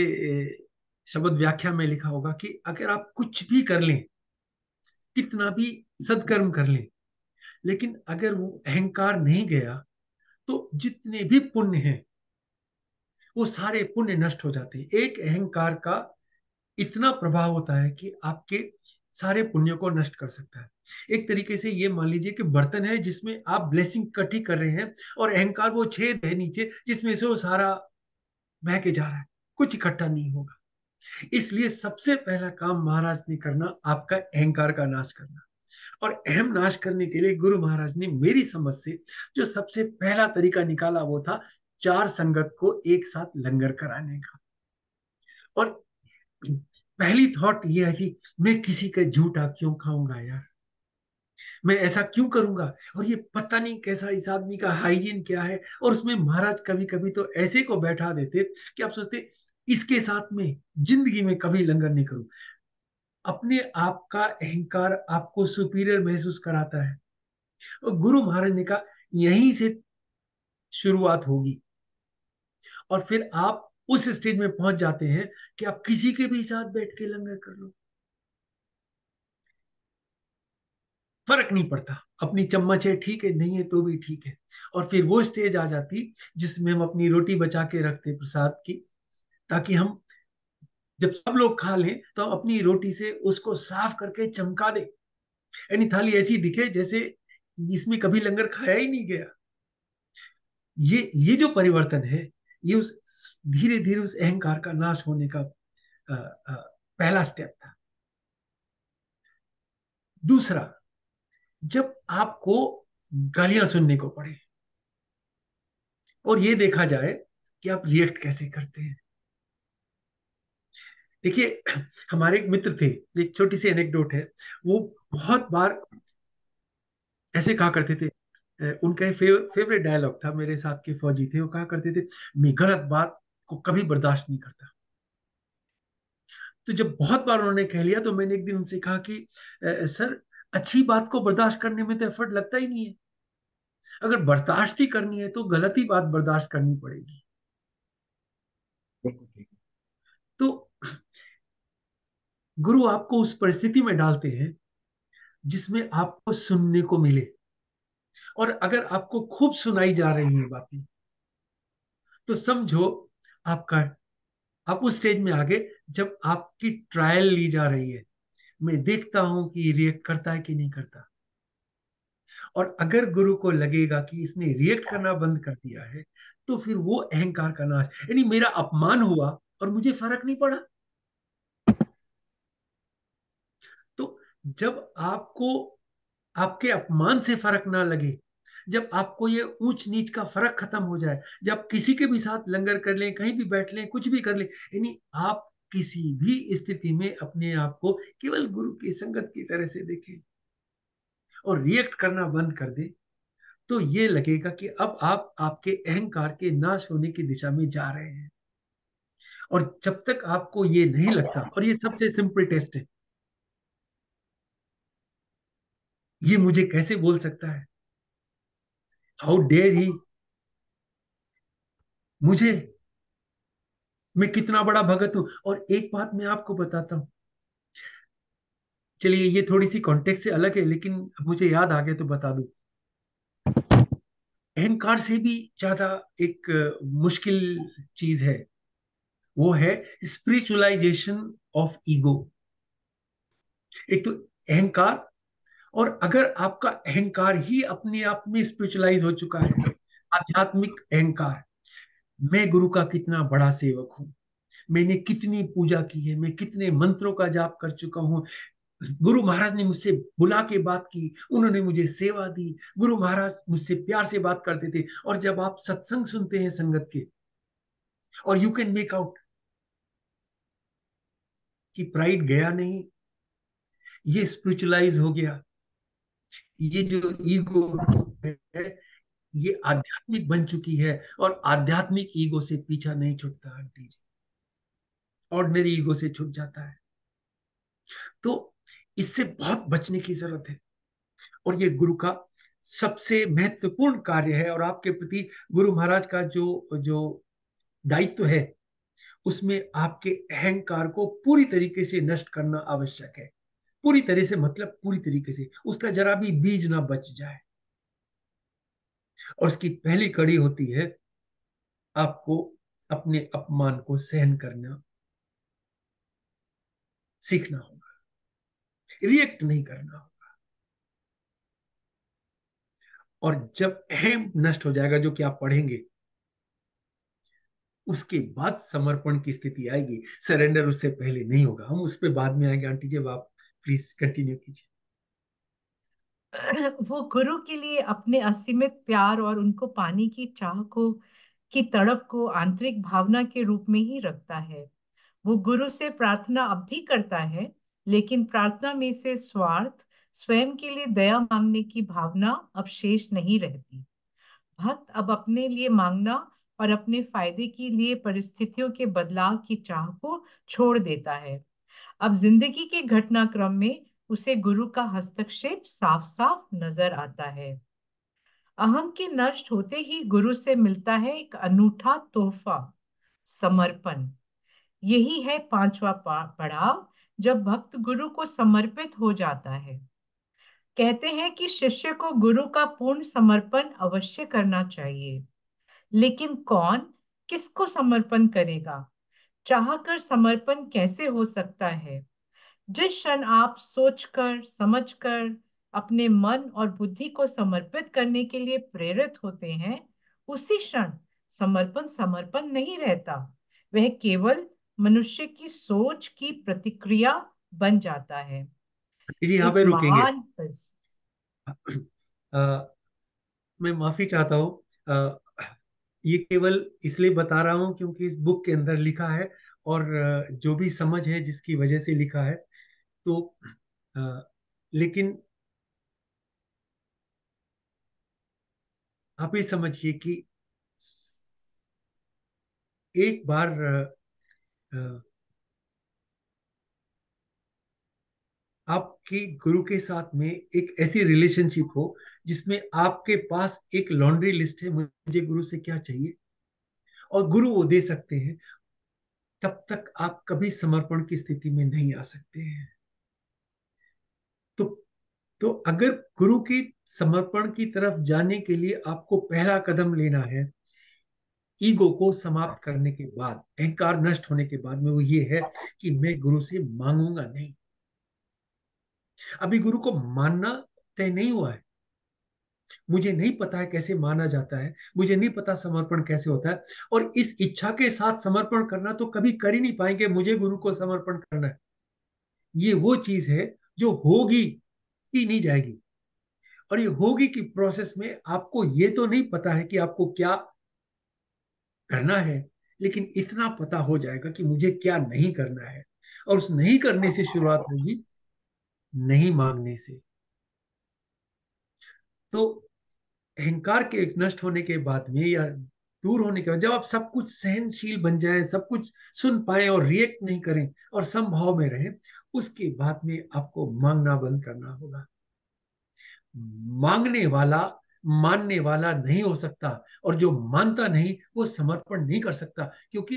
शब्द व्याख्या में लिखा होगा कि अगर आप कुछ भी कर लें, कितना भी सत्कर्म कर लें, लेकिन अगर वो अहंकार नहीं गया तो जितने भी पुण्य हैं वो सारे पुण्य नष्ट हो जाते हैं। एक अहंकार का इतना प्रभाव होता है कि आपके सारे पुण्यों को नष्ट कर सकता है। एक तरीके से ये मान लीजिए कि बर्तन है जिसमें आप ब्लेसिंग इकट्ठी कर रहे हैं, और अहंकार वो छेद है नीचे जिसमें से वो सारा बह के जा रहा है, कुछ इकट्ठा नहीं होगा। इसलिए सबसे पहला काम महाराज ने करना आपका अहंकार का नाश करना, और अहम नाश करने के लिए गुरु महाराज ने मेरी समझ से जो सबसे पहला तरीका निकाला वो था 4 संगत को एक साथ लंगर कराने का। और पहली थॉट ये है कि मैं किसी का झूठा क्यों खाऊंगा यार, मैं ऐसा क्यों करूंगा, और ये पता नहीं कैसा इस आदमी का हाइजीन क्या है। और उसमें महाराज कभी कभी तो ऐसे को बैठा देते कि आप सोचते इसके साथ में जिंदगी में कभी लंगर नहीं करूं। अपने आप का अहंकार आपको सुपीरियर महसूस कराता है, और गुरु महाराज ने कहा यहीं से शुरुआत होगी, और फिर आप उस स्टेज में पहुंच जाते हैं कि आप किसी के भी साथ बैठ के लंगर कर लो, फर्क नहीं पड़ता। अपनी चम्मच है ठीक है, नहीं है तो भी ठीक है। और फिर वो स्टेज आ जाती जिसमें हम अपनी रोटी बचा के रखते प्रसाद की, ताकि हम जब सब लोग खा लें तो हम अपनी रोटी से उसको साफ करके चमका दें, यानी थाली ऐसी दिखे जैसे इसमें कभी लंगर खाया ही नहीं गया। ये जो परिवर्तन है, ये उस धीरे धीरे उस अहंकार का नाश होने का पहला स्टेप था। दूसरा, जब आपको गालियां सुनने को पड़े और ये देखा जाए कि आप रिएक्ट कैसे करते हैं। देखिए, हमारे एक मित्र थे, एक छोटी सी एनेक्डोट है, वो बहुत बार ऐसे कहा करते थे, उनका फेवरेट डायलॉग था, मेरे साथ के फौजी थे, वो कहा करते थे मैं गलत बात को कभी बर्दाश्त नहीं करता। तो जब बहुत बार उन्होंने कह लिया तो मैंने एक दिन उनसे कहा कि सर, अच्छी बात को बर्दाश्त करने में तो एफर्ट लगता ही नहीं है, अगर बर्दाश्त ही करनी है तो गलत ही बात बर्दाश्त करनी पड़ेगी। तो गुरु आपको उस परिस्थिति में डालते हैं जिसमें आपको सुनने को मिले, और अगर आपको खूब सुनाई जा रही है बातें तो समझो आपका आप उस स्टेज में आ गए जब आपकी ट्रायल ली जा रही है। मैं देखता हूं कि ये रिएक्ट करता है कि नहीं करता, और अगर गुरु को लगेगा कि इसने रिएक्ट करना बंद कर दिया है तो फिर वो अहंकार का नाश, यानी मेरा अपमान हुआ और मुझे फर्क नहीं पड़ा। तो जब आपको आपके अपमान से फर्क ना लगे, जब आपको ये ऊंच नीच का फर्क खत्म हो जाए, जब किसी के भी साथ लंगर कर लें, कहीं भी बैठ लें, कुछ भी कर लें, यानी आप किसी भी स्थिति में अपने आप को केवल गुरु की संगत की तरह से देखें और रिएक्ट करना बंद कर दें, तो ये लगेगा कि अब आप आपके अहंकार के नाश होने की दिशा में जा रहे हैं। और जब तक आपको ये नहीं लगता, और ये सबसे सिंपल टेस्ट है, ये मुझे कैसे बोल सकता है, हाउ डेयर ही, मुझे, मैं कितना बड़ा भगत हूं। और एक बात मैं आपको बताता हूं, चलिए ये थोड़ी सी कॉन्टेक्स्ट से अलग है लेकिन मुझे याद आ गया तो बता दूं। अहंकार से भी ज्यादा एक मुश्किल चीज है, वो है स्पिरिचुअलाइजेशन ऑफ ईगो। एक तो अहंकार, और अगर आपका अहंकार ही अपने आप में स्पिरिचुअलाइज हो चुका है, आध्यात्मिक अहंकार, मैं गुरु का कितना बड़ा सेवक हूं, मैंने कितनी पूजा की है, मैं कितने मंत्रों का जाप कर चुका हूं, गुरु महाराज ने मुझसे बुला के बात की, उन्होंने मुझे सेवा दी, गुरु महाराज मुझसे प्यार से बात करते थे। और जब आप सत्संग सुनते हैं संगत के, और यू कैन मेक आउट कि प्राइड गया नहीं, ये स्पिरिचुअलाइज हो गया, ये जो ईगो है ये आध्यात्मिक बन चुकी है, और आध्यात्मिक ईगो से पीछा नहीं छूटता आंटी जी, ऑर्डिनरी ईगो से छूट जाता है। तो इससे बहुत बचने की जरूरत है, और ये गुरु का सबसे महत्वपूर्ण कार्य है। और आपके प्रति गुरु महाराज का जो जो दायित्व है उसमें आपके अहंकार को पूरी तरीके से नष्ट करना आवश्यक है। पूरी तरह से मतलब पूरी तरीके से, उसका जरा भी बीज ना बच जाए। और उसकी पहली कड़ी होती है, आपको अपने अपमान को सहन करना सीखना होगा, रिएक्ट नहीं करना होगा। और जब अहम नष्ट हो जाएगा, जो कि आप पढ़ेंगे, उसके बाद समर्पण की स्थिति आएगी। सरेंडर उससे पहले नहीं होगा। हम उस पर बाद में आएंगे। आंटी जी, आप प्लीज कंटिन्यू कीजिए। वो गुरु के लिए अपने असीमित प्यार और उनको पाने की चाह को, की तड़प को आंतरिक भावना के रूप में ही रखता है। वो गुरु से प्रार्थना अब भी करता है, लेकिन प्रार्थना में से स्वार्थ, स्वयं के लिए दया मांगने की भावना अब शेष नहीं रहती। भक्त अब अपने लिए मांगना और अपने फायदे के लिए परिस्थितियों के बदलाव की चाह को छोड़ देता है। अब जिंदगी के घटनाक्रम में उसे गुरु का हस्तक्षेप साफ साफ नजर आता है। अहम के नष्ट होते ही गुरु से मिलता है एक अनूठा तोहफा, समर्पण। यही है पांचवा पड़ाव, जब भक्त गुरु को समर्पित हो जाता है। कहते हैं कि शिष्य को गुरु का पूर्ण समर्पण अवश्य करना चाहिए, लेकिन कौन किसको समर्पण करेगा? चाहकर समर्पण कैसे हो सकता है? जिस क्षण आप सोचकर समझकर अपने मन और बुद्धि को समर्पित करने के लिए प्रेरित होते हैं, उसी क्षण समर्पण समर्पण नहीं रहता। वह केवल मनुष्य की सोच की प्रतिक्रिया बन जाता है। जी, यहाँ इस पे रुकेंगे। महान मैं माफी चाहता हूँ। ये केवल इसलिए बता रहा हूँ क्योंकि इस बुक के अंदर लिखा है, और जो भी समझ है जिसकी वजह से लिखा है, तो लेकिन आप ये समझिए कि एक बार आपकी गुरु के साथ में एक ऐसी रिलेशनशिप हो जिसमें आपके पास एक लॉन्ड्री लिस्ट है, मुझे गुरु से क्या चाहिए, और गुरु वो दे सकते हैं, तब तक आप कभी समर्पण की स्थिति में नहीं आ सकते हैं। तो तो अगर गुरु की समर्पण की तरफ जाने के लिए आपको पहला कदम लेना है, ईगो को समाप्त करने के बाद, अहंकार नष्ट होने के बाद में, वो ये है कि मैं गुरु से मांगूंगा नहीं। अभी गुरु को मानना तय नहीं हुआ है। मुझे नहीं पता है कैसे माना जाता है, मुझे नहीं पता समर्पण कैसे होता है, और इस इच्छा के साथ समर्पण करना तो कभी कर ही नहीं पाएंगे, मुझे गुरु को समर्पण करना है। ये वो चीज है जो होगी कि नहीं जाएगी। और ये होगी की प्रोसेस में आपको ये तो नहीं पता है कि आपको क्या करना है, लेकिन इतना पता हो जाएगा कि मुझे क्या नहीं करना है। और उस नहीं करने से शुरुआत होगी, नहीं मांगने से। तो अहंकार के नष्ट होने के बाद में, या दूर होने के बाद, जब आप सब कुछ सहनशील बन जाए, सब कुछ सुन पाए और रिएक्ट नहीं करें और समभाव में रहें, उसके बाद में आपको मांगना बंद करना होगा। मांगने वाला मानने वाला नहीं हो सकता, और जो मानता नहीं वो समर्पण नहीं कर सकता, क्योंकि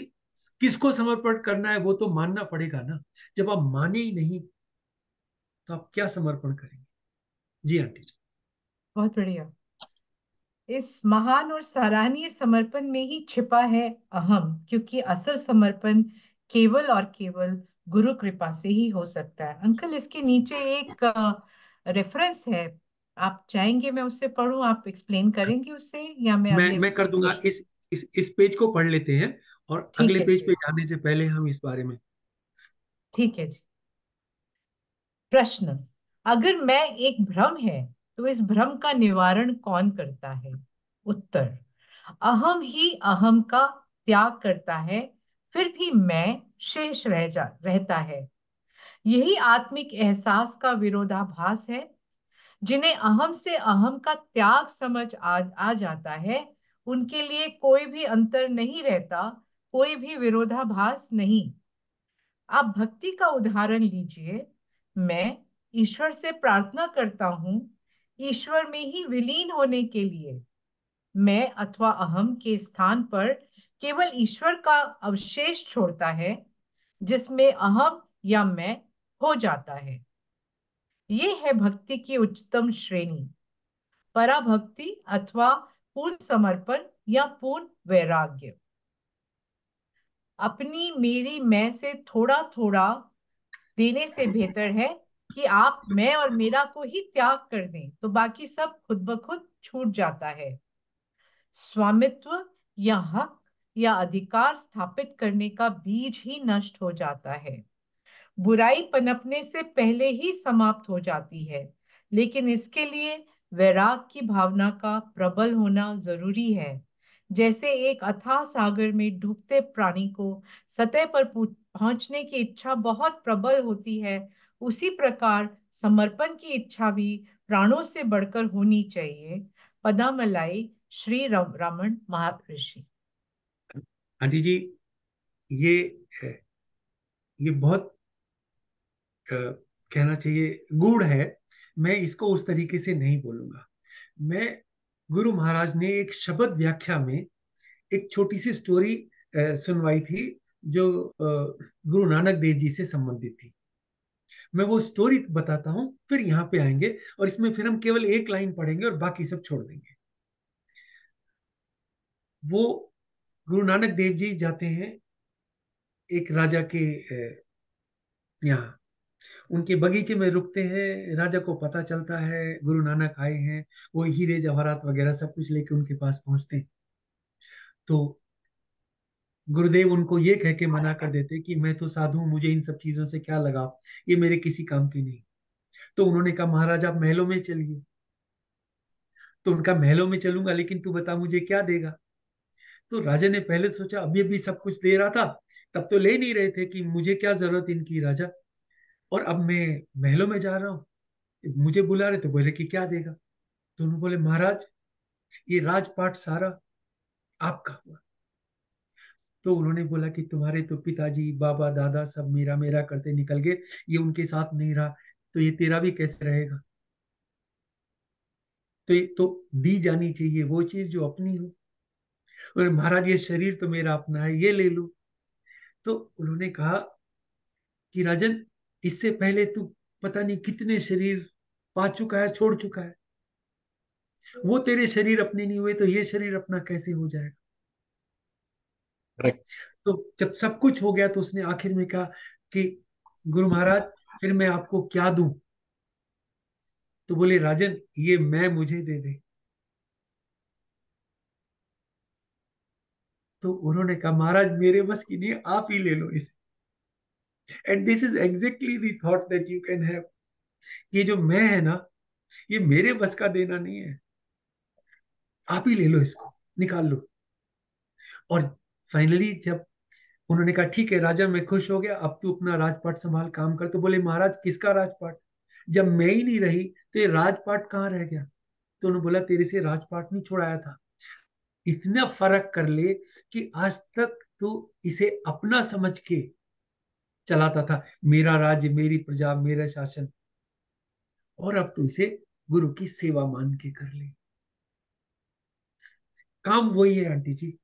किसको समर्पण करना है वो तो मानना पड़ेगा ना। जब आप माने ही नहीं तो आप क्या समर्पण करेंगे? जी आंटी जी। बहुत बढ़िया। इस महान और सराहनीय समर्पण में ही छिपा है अहम, क्योंकि असल समर्पण केवल और केवल गुरु कृपा से ही हो सकता है। अंकल, इसके नीचे एक रेफरेंस है, आप चाहेंगे मैं उससे पढूं? आप एक्सप्लेन करेंगे उससे, या मैं अगले मैं कर दूंगा। क्वेश्चन? इस पेज को पढ़ लेते हैं, और ठीक अगले है पेज जी, पे जाने से पहले हम इस बारे में। ठीक है जी। प्रश्न: अगर मैं एक भ्रम है, तो इस भ्रम का निवारण कौन करता है? उत्तर: अहम ही अहम का त्याग करता है, फिर भी मैं शेष रहता है। यही आत्मिक एहसास का विरोधाभास है। जिन्हें अहम से अहम का त्याग समझ आ जाता है, उनके लिए कोई भी अंतर नहीं रहता, कोई भी विरोधाभास नहीं। आप भक्ति का उदाहरण लीजिए। मैं ईश्वर से प्रार्थना करता हूँ ईश्वर में ही विलीन होने के लिए। मैं अथवा अहम के स्थान पर केवल ईश्वर का अवशेष छोड़ता है, जिसमें अहम या मैं हो जाता है। ये है भक्ति की उच्चतम श्रेणी, पराभक्ति अथवा पूर्ण समर्पण या पूर्ण वैराग्य। अपनी मेरी मैं से थोड़ा थोड़ा देने से बेहतर है कि आप मैं और मेरा को ही त्याग कर दें, तो बाकी सब खुद ब खुद छूट जाता है। स्वामित्व या हक या अधिकार स्थापित करने का बीज ही नष्ट हो जाता है। बुराई पनपने से पहले ही समाप्त हो जाती है, लेकिन इसके लिए वैराग की भावना का प्रबल होना जरूरी है। जैसे एक अथाह सागर में डूबते प्राणी को सतह पर पहुंचने की इच्छा बहुत प्रबल होती है, उसी प्रकार समर्पण की इच्छा भी प्राणों से बढ़कर होनी चाहिए। पदामलाई श्री रमण महर्षि। आंटी जी, ये ये बहुत कहना चाहिए गूढ़ है। मैं इसको उस तरीके से नहीं बोलूंगा। मैं गुरु महाराज ने एक शब्द व्याख्या में एक छोटी सी स्टोरी सुनवाई थी, जो गुरु नानक देव जी से संबंधित थी। मैं वो स्टोरी बताता हूं, फिर यहाँ पे आएंगे और इसमें फिर हम केवल एक लाइन पढ़ेंगे और बाकी सब छोड़ देंगे। वो गुरु नानक देव जी जाते हैं एक राजा के यहाँ, उनके बगीचे में रुकते हैं। राजा को पता चलता है गुरु नानक आए हैं, वो हीरे जवाहरात वगैरह सब कुछ लेके उनके पास पहुंचते हैं। तो गुरुदेव उनको ये कह के मना कर देते कि मैं तो साधु हूं, मुझे इन सब चीजों से क्या लगा, ये मेरे किसी काम की नहीं। तो उन्होंने कहा महाराज आप महलों में चलिए। तो उनका महलों में चलूंगा, लेकिन तू बता मुझे क्या देगा। तो राजा ने पहले सोचा अभी अभी सब कुछ दे रहा था, तब तो ले नहीं रहे थे कि मुझे क्या जरूरत इनकी राजा, और अब मैं महलों में जा रहा हूँ, मुझे बुला रहे, तो बोले कि क्या देगा। तो उन्होंने बोले महाराज ये राजपाट सारा आपका हुआ। तो उन्होंने बोला कि तुम्हारे तो पिताजी बाबा दादा सब मेरा मेरा करते निकल गए, ये उनके साथ नहीं रहा, तो ये तेरा भी कैसे रहेगा। तो ये तो दी जानी चाहिए वो चीज जो अपनी हो। और महाराज ये शरीर तो मेरा अपना है, ये ले लो। तो उन्होंने कहा कि राजन इससे पहले तू पता नहीं कितने शरीर पा चुका है, छोड़ चुका है। वो तेरे शरीर अपने नहीं हुए तो ये शरीर अपना कैसे हो जाएगा। करेक्ट। तो जब सब कुछ हो गया तो उसने आखिर में कहा कि गुरु महाराज फिर मैं आपको क्या दूं। तो बोले राजन ये मैं मुझे दे दे। तो उन्होंने कहा महाराज मेरे बस की नहीं, आप ही ले लो इसे। And this is exactly the thought that you can have. ये जो मैं है ना, ये मेरे बस का देना नहीं है, आप ही ले लो, इसको निकाल लो। और फाइनली जब उन्होंने कहा ठीक है राजा मैं खुश हो गया, अब तू अपना राजपाट संभाल काम कर। तो बोले महाराज किसका राजपाट, जब मैं ही नहीं रही तो ये राजपाट कहाँ रह गया। तो उन्होंने बोला तेरे से राजपाट नहीं छुड़ाया था। इतना फर्क कर ले कि आज तक तो इसे अपना समझ के चलाता था, मेरा राज्य मेरी प्रजा मेरा शासन, और अब तो इसे गुरु की सेवा मान के कर ले। काम वही है आंटी जी,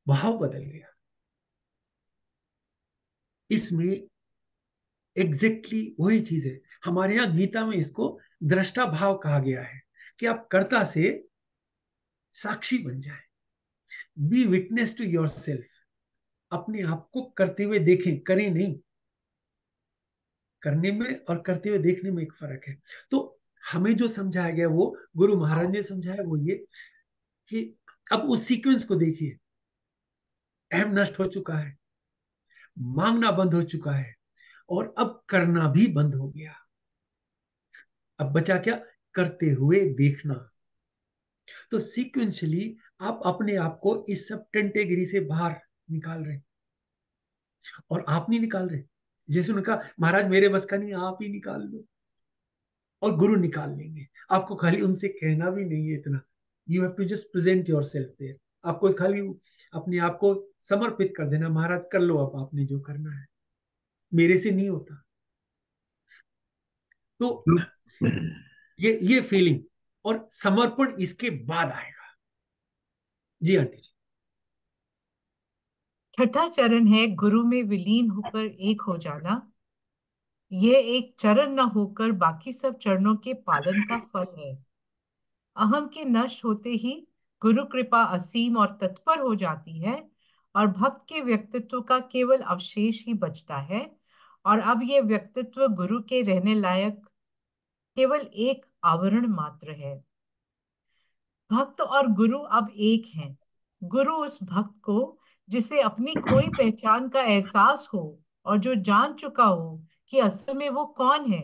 भाव बदल गया। इसमें एग्जैक्टली वही चीज है। हमारे यहाँ गीता में इसको दृष्टा भाव कहा गया है कि आप कर्ता से साक्षी बन जाए। Be witness to yourself. अपने आप को करते हुए देखें, करें नहीं। करने में और करते हुए देखने में एक फर्क है। तो हमें जो समझाया गया वो गुरु महाराज ने समझाया वो ये कि अब उस सीक्वेंस को देखिए। अहम नष्ट हो चुका है, मांगना बंद हो चुका है, और अब करना भी बंद हो गया। अब बचा क्या, करते हुए देखना। तो सीक्वेंशली आप अपने आप को इस सब टेंटेगिरी से बाहर निकाल रहे, और आप नहीं निकाल रहे। जैसे उनका महाराज मेरे बस का नहीं, आप ही निकाल लो, और गुरु निकाल लेंगे। आपको खाली उनसे कहना भी नहीं है इतना, you have to just present yourself there. आपको खाली अपने आप को समर्पित कर देना, महाराज कर लो अब आपने जो करना है, मेरे से नहीं होता। तो ये फीलिंग और समर्पण इसके बाद आएगा। जी आंटी जी। छठा चरण है गुरु में विलीन होकर एक हो जाना। ये एक चरण न होकर बाकी सब चरणों के पालन का फल है। अहम के नष्ट होते ही गुरु कृपा असीम और तत्पर हो जाती है और भक्त के व्यक्तित्व का केवल अवशेष ही बचता है। और अब ये व्यक्तित्व गुरु के रहने लायक केवल एक आवरण मात्र है। भक्त और गुरु अब एक हैं। गुरु उस भक्त को जिसे अपनी खोई पहचान का एहसास हो और जो जान चुका हो कि असल में वो कौन है,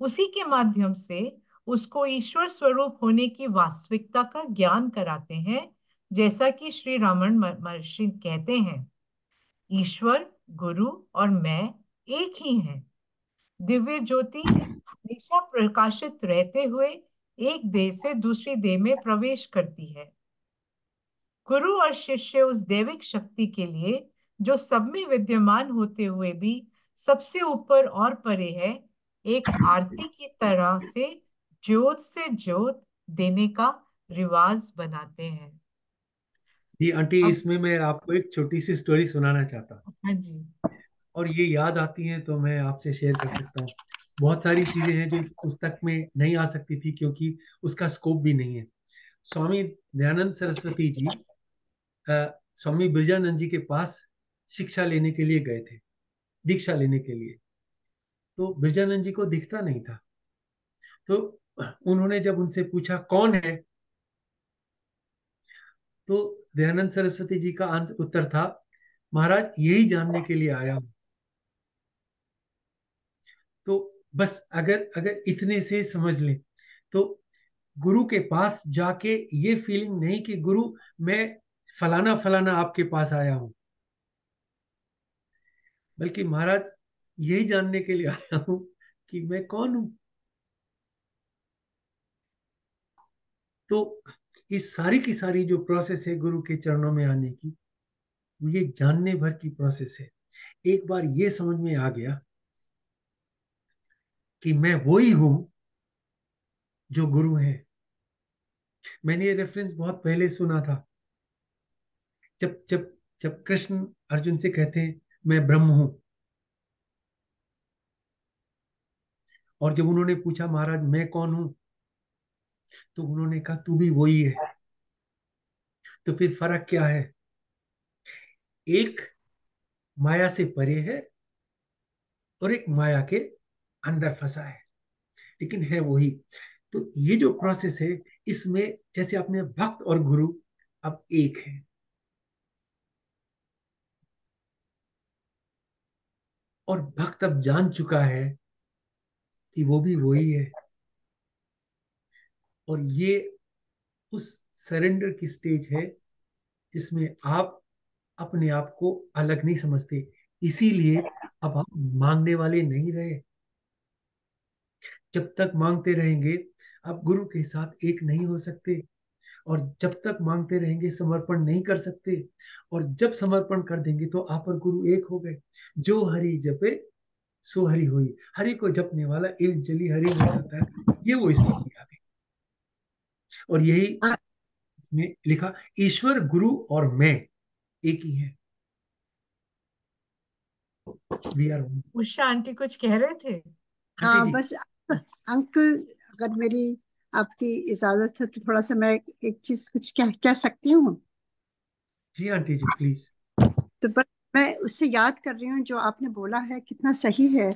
उसी के माध्यम से उसको ईश्वर स्वरूप होने की वास्तविकता का ज्ञान कराते हैं। जैसा कि श्री रामन महर्षि कहते हैं, ईश्वर, गुरु और मैं एक ही हैं। दिव्य ज्योति हमेशा प्रकाशित रहते हुए एक देह से दूसरी देह में प्रवेश करती है। गुरु और शिष्य उस दैविक शक्ति के लिए जो सब में विद्यमान होते हुए भी सबसे ऊपर और परे है, एक आरती की तरह से ज्योत देने का रिवाज बनाते हैं। जी आंटी, अब इसमें मैं आपको एक छोटी सी स्टोरी सुनाना चाहता हूँ, हाँ जी। और ये याद आती हैं तो मैं आपसे शेयर कर सकता हूँ। बहुत सारी चीजें हैं जो इस पुस्तक में नहीं आ सकती थी क्योंकि उसका स्कोप भी नहीं है। स्वामी दयानंद सरस्वती जी स्वामी बिरजानंद जी के पास शिक्षा लेने के लिए गए थे, दीक्षा लेने के लिए। तो बिरजानंद जी को दिखता नहीं था। तो उन्होंने जब उनसे पूछा कौन है, तो दयानंद सरस्वती जी का उत्तर था, महाराज यही जानने के लिए आया हूं। तो बस अगर अगर इतने से समझ लें तो गुरु के पास जाके ये फीलिंग नहीं कि गुरु मैं फलाना फलाना आपके पास आया हूं, बल्कि महाराज यही जानने के लिए आया हूं कि मैं कौन हूं। तो इस सारी की सारी जो प्रोसेस है गुरु के चरणों में आने की, वो ये जानने भर की प्रोसेस है। एक बार ये समझ में आ गया कि मैं वही हूं जो गुरु है। मैंने ये रेफरेंस बहुत पहले सुना था, जब जब जब कृष्ण अर्जुन से कहते हैं मैं ब्रह्म हूं, और जब उन्होंने पूछा महाराज मैं कौन हूं, तो उन्होंने कहा तू भी वही है। तो फिर फर्क क्या है? एक माया से परे है और एक माया के अंदर फंसा है, लेकिन है वही। तो ये जो प्रोसेस है, इसमें जैसे आपने भक्त और गुरु अब एक है, और भक्त अब जान चुका है कि वो भी वही है। और ये उस सरेंडर की स्टेज है जिसमें आप अपने आप को अलग नहीं समझते, इसीलिए अब आप मांगने वाले नहीं रहे। जब तक मांगते रहेंगे आप गुरु के साथ एक नहीं हो सकते, और जब तक मांगते रहेंगे समर्पण नहीं कर सकते, और जब समर्पण कर देंगे तो आप और गुरु एक हो गए। जो हरि जपे सो हरि हुई, हरि को जपने वाला इवेंचुअली हरि हो जाता है। ये वो स्थिति आ गई, और यही इसमें लिखा, ईश्वर गुरु और मैं एक ही है। We are one. Usha aunty कुछ कह रहे थे? आंटी हाँ जी। बस अंकल, अगर मेरी आपकी इजाजत है तो थोड़ा सा मैं एक चीज कुछ कह सकती हूँ। जी आंटी जी प्लीज। तो बस मैं उससे याद कर रही हूँ जो आपने बोला है कितना सही है।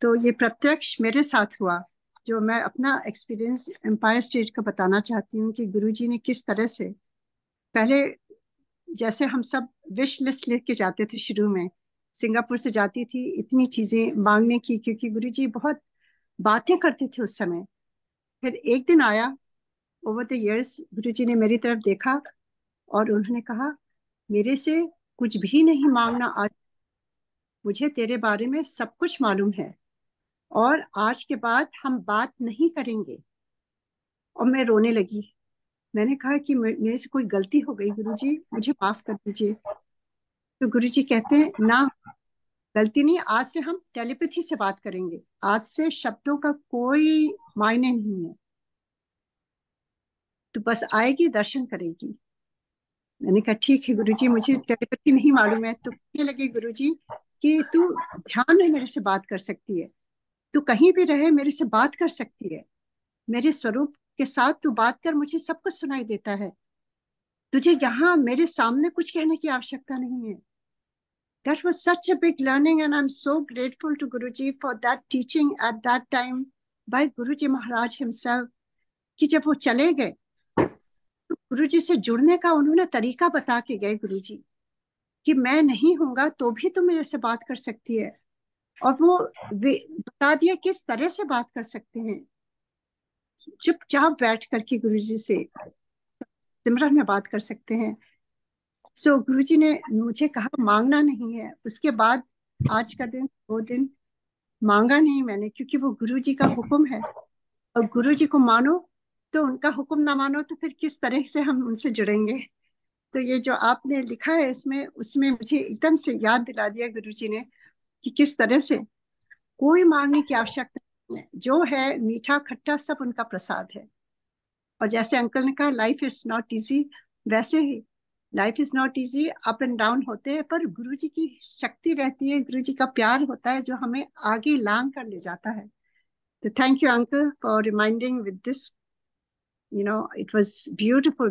तो ये प्रत्यक्ष मेरे साथ हुआ, जो मैं अपना एक्सपीरियंस एम्पायर स्टेट का बताना चाहती हूँ कि गुरुजी ने किस तरह से पहले, जैसे हम सब विश लिस्ट लेके जाते थे शुरू में, सिंगापुर से जाती थी इतनी चीजें मांगने की, क्योंकि गुरुजी बहुत बातें करते थे उस समय। फिर एक दिन आया, ओवर द इयर्स गुरुजी ने मेरी तरफ देखा और उन्होंने कहा, मेरे से कुछ भी नहीं मांगना आज, मुझे तेरे बारे में सब कुछ मालूम है और आज के बाद हम बात नहीं करेंगे। और मैं रोने लगी। मैंने कहा कि मेरे से कोई गलती हो गई गुरुजी, मुझे माफ कर दीजिए। तो गुरुजी कहते हैं, ना गलती नहीं, आज से हम टेलीपैथी से बात करेंगे, आज से शब्दों का कोई मायने नहीं है, तो बस आएगी दर्शन करेगी। मैंने कहा ठीक है गुरुजी, मुझे टेलीपैथी नहीं मालूम है। तो कहने लगे गुरुजी कि तू ध्यान में मेरे से बात कर सकती है, तू कहीं भी रहे मेरे से बात कर सकती है, मेरे स्वरूप के साथ तू बात कर, मुझे सब कुछ सुनाई देता है, तुझे यहाँ मेरे सामने कुछ कहने की आवश्यकता नहीं है। That was such a big learning and I'm so grateful to Guruji for that teaching at that time by Guruji Maharaj himself, कि जब वो चले गए तो गुरुजी से जुड़ने का उन्होंने तरीका बता के गए गुरुजी, कि मैं नहीं हूँगा तो भी तुम मेरे से बात कर सकती है। और वो बता दिया किस तरह से बात कर सकते हैं, चुपचाप बैठ करके गुरुजी से सिमरन में बात कर सकते हैं। सो गुरुजी ने मुझे कहा मांगना नहीं है। उसके बाद आज का दिन 2 दिन मांगा नहीं मैंने, क्योंकि वो गुरुजी का हुक्म है, और गुरुजी को मानो तो उनका हुक्म ना मानो तो फिर किस तरह से हम उनसे जुड़ेंगे। तो ये जो आपने लिखा है इसमें, उसमें मुझे एकदम से याद दिला दिया गुरुजी ने कि किस तरह से कोई मांगने की आवश्यकता नहीं है, जो है मीठा खट्टा सब उनका प्रसाद है। और जैसे अंकल ने कहा लाइफ इज नॉट इजी, वैसे ही life is not easy, up and down होते हैं, पर गुरुजी की शक्ति रहती है, गुरुजी का प्यार होता है जो हमें आगे लांग कर ले जाता है। तो thank you uncle for reminding with this, it was beautiful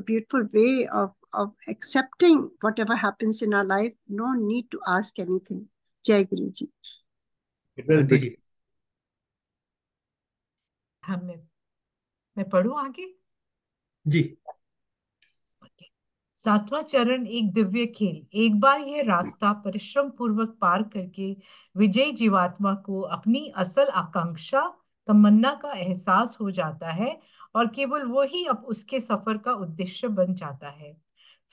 way of accepting whatever happens in our life, no need to ask anything. Jai Guruji. It was aunty beautiful. जी हाँ, मैं पढ़ूं आगे। जी। 7वां चरण एक दिव्य खेल। एक बार यह रास्ता परिश्रम पूर्वक पार करके विजयी जीवात्मा को अपनी असल आकांक्षा तमन्ना का एहसास हो जाता है और केवल वो ही अब उसके सफर का उद्देश्य बन जाता है।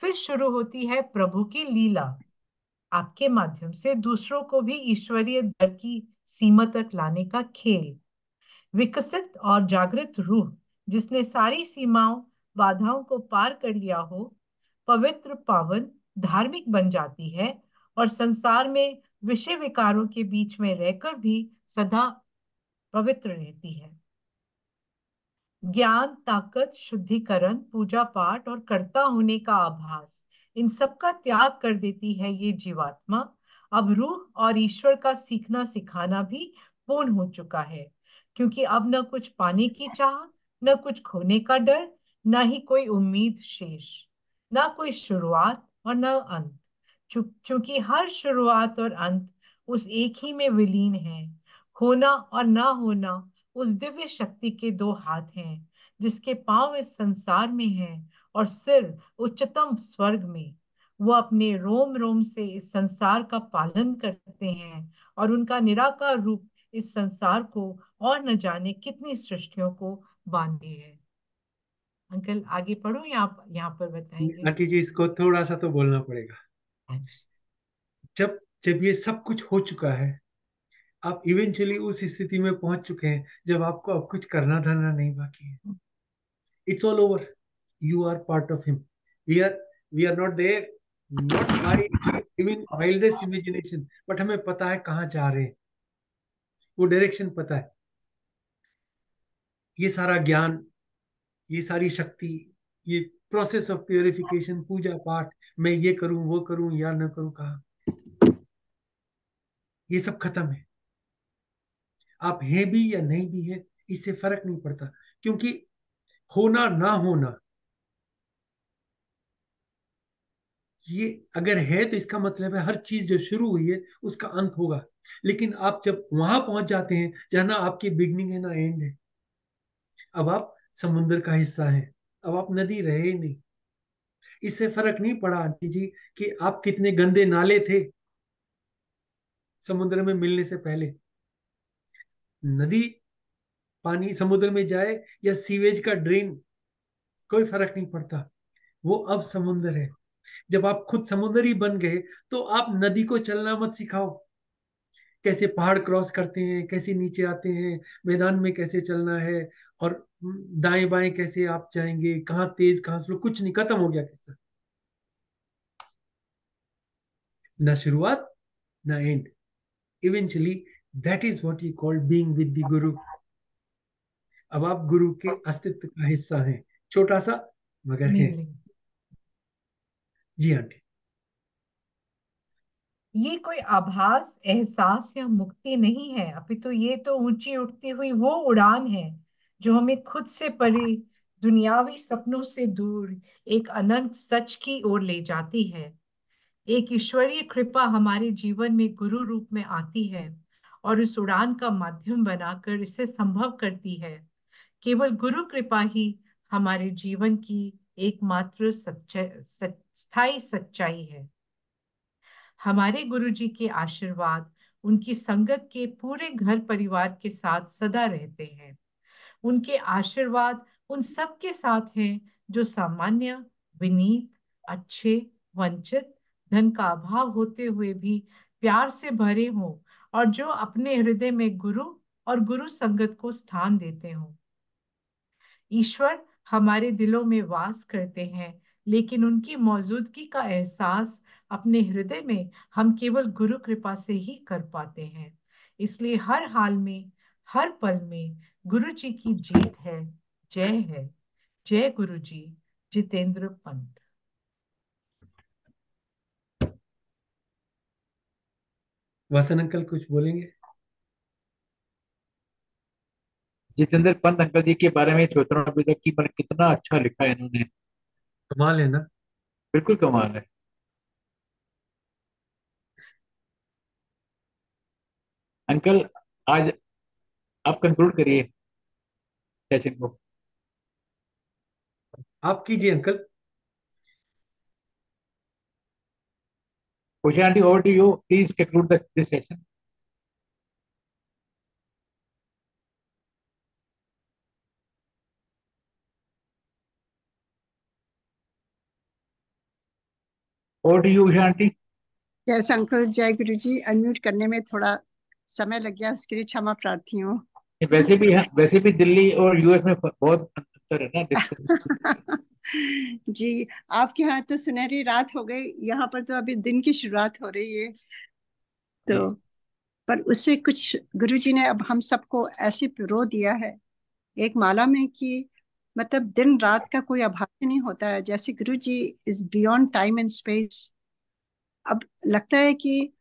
फिर शुरू होती है प्रभु की लीला, आपके माध्यम से दूसरों को भी ईश्वरीय दर की सीमा तक लाने का खेल। विकसित और जागृत रूह जिसने सारी सीमाओं बाधाओं को पार कर लिया हो, पवित्र पावन धार्मिक बन जाती है और संसार में विषय विकारों के बीच में रहकर भी सदा पवित्र रहती है। ज्ञान, ताकत, शुद्धिकरण, पूजा पाठ और कर्ता होने का आभास, इन सब का त्याग कर देती है ये जीवात्मा। अब रूह और ईश्वर का सीखना सिखाना भी पूर्ण हो चुका है, क्योंकि अब न कुछ पाने की चाह, न कुछ खोने का डर, न ही कोई उम्मीद शेष, न कोई शुरुआत और न अंत। क्योंकि हर शुरुआत और अंत उस एक ही में विलीन है। होना और ना होना उस दिव्य शक्ति के 2 हाथ हैं, जिसके पांव इस संसार में हैं और सिर उच्चतम स्वर्ग में। वो अपने रोम रोम से इस संसार का पालन करते हैं और उनका निराकार रूप इस संसार को और न जाने कितनी सृष्टियों को बांधे है। अंकल आगे पढ़ो, यहाँ पर बताएंगे। आंटी जी इसको थोड़ा सा तो बोलना पड़ेगा। अच्छा। जब जब ये सब कुछ हो चुका है, आप इवेंचुअली उस स्थिति में पहुंच चुके हैं जब आपको अब कुछ करना धरना नहीं बाकी है। It's all over, you are part of him, we are not there, not by even wildest imagination, but हमें पता है कहाँ जा रहे हैं, वो डायरेक्शन पता है। ये सारा ज्ञान, ये सारी शक्ति, ये प्रोसेस ऑफ प्योरिफिकेशन, पूजा पाठ, मैं ये करूं वो करूं या न करूं, कहा ये सब खत्म है। आप हैं भी या नहीं भी है इससे फर्क नहीं पड़ता, क्योंकि होना ना होना ये अगर है तो इसका मतलब है हर चीज जो शुरू हुई है उसका अंत होगा। लेकिन आप जब वहां पहुंच जाते हैं जहां ना आपकी बिगनिंग है ना एंड है, अब आप समुद्र का हिस्सा हैं, अब आप नदी रहे ही नहीं। इससे फर्क नहीं पड़ा आंटी जी कि आप कितने गंदे नाले थे समुद्र में मिलने से पहले। नदी पानी समुद्र में जाए या सीवेज का ड्रेन, कोई फर्क नहीं पड़ता, वो अब समुद्र है। जब आप खुद समुद्र ही बन गए तो आप नदी को चलना मत सिखाओ, कैसे पहाड़ क्रॉस करते हैं, कैसे नीचे आते हैं, मैदान में कैसे चलना है, और दाएं बाएं कैसे आप जाएंगे, कहाँ तेज कहाँ स्लो, कुछ नहीं, खत्म हो गया किस्सा। ना शुरुआत ना and, eventually that is what you call being with the गुरु। अब आप गुरु के अस्तित्व का हिस्सा हैं, छोटा सा मगर है। जी आंटी। ये कोई आभास, एहसास या मुक्ति नहीं है, अपितु ये तो ऊंची उठती हुई वो उड़ान है जो हमें खुद से परे, दुनियावी सपनों से दूर, एक अनंत सच की ओर ले जाती है। एक ईश्वरीय कृपा हमारे जीवन में गुरु रूप में आती है और इस उड़ान का माध्यम बनाकर इसे संभव करती है। केवल गुरु कृपा ही हमारे जीवन की एकमात्र स्थायी सच्चाई है। हमारे गुरु जी के आशीर्वाद उनकी संगत के पूरे घर परिवार के साथ सदा रहते हैं। उनके आशीर्वाद उन सब के साथ हैं जो सामान्य, विनीत, अच्छे, वंचित, धन का अभाव होते हुए भी प्यार से भरे हों और जो अपने हृदय में गुरु और गुरु संगत को स्थान देते हों। ईश्वर हमारे दिलों में वास करते हैं, लेकिन उनकी मौजूदगी का एहसास अपने हृदय में हम केवल गुरु कृपा से ही कर पाते हैं। इसलिए हर हाल में, हर पल में गुरु जी की जीत है। जय है। जय गुरु जी। जितेंद्र पंत। वसन अंकल कुछ बोलेंगे? जितेंद्र पंत अंकल जी के बारे में सोच रहा हूँ अभी तक कि मैंने कितना अच्छा लिखा है इन्होंने। कमाल है ना। बिल्कुल कमाल है। अंकल, आज आप कंक्लूड करिए सेशन को। आप कीजिए uncle. Usha aunty, over to you. Please conclude this session. Over to you, Usha aunty. Yes uncle, जय गुरु जी। अनम्यूट करने में थोड़ा समय लग गया, उसके लिए क्षमा प्रार्थी हूँ। वैसे भी दिल्ली और यूएस में बहुत अंतर है ना डिस्टेंस। जी, आपके यहाँ तो सुनहरी रात हो गई, यहाँ पर तो अभी दिन की शुरुआत हो रही है। तो पर उससे कुछ गुरुजी ने अब हम सबको ऐसे पिरो दिया है एक माला में कि मतलब दिन रात का कोई आभास नहीं होता है। जैसे Guruji is beyond time and space. अब लगता है कि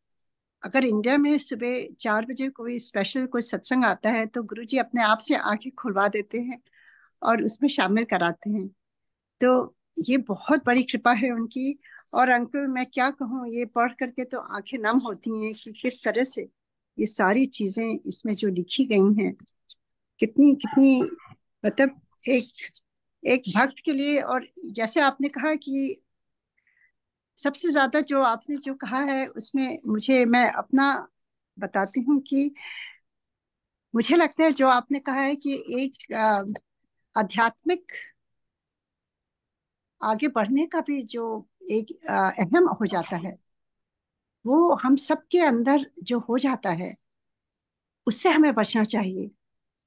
अगर इंडिया में सुबह 4 बजे कोई स्पेशल कोई सत्संग आता है तो गुरुजी अपने आप से आंखें खुलवा देते हैं और उसमें शामिल कराते हैं। तो ये बहुत बड़ी कृपा है उनकी। और अंकल, मैं क्या कहूँ, ये पढ़ करके तो आंखें नम होती हैं कि किस तरह से ये सारी चीजें इसमें जो लिखी गई हैं, कितनी कितनी मतलब एक एक भक्त के लिए। और जैसे आपने कहा कि सबसे ज्यादा जो आपने जो कहा है उसमें मुझे, मैं अपना बताती हूँ कि मुझे लगता है जो आपने कहा है कि एक आध्यात्मिक आगे बढ़ने का भी जो एक अहम हो जाता है, वो हम सबके अंदर जो हो जाता है उससे हमें बचना चाहिए।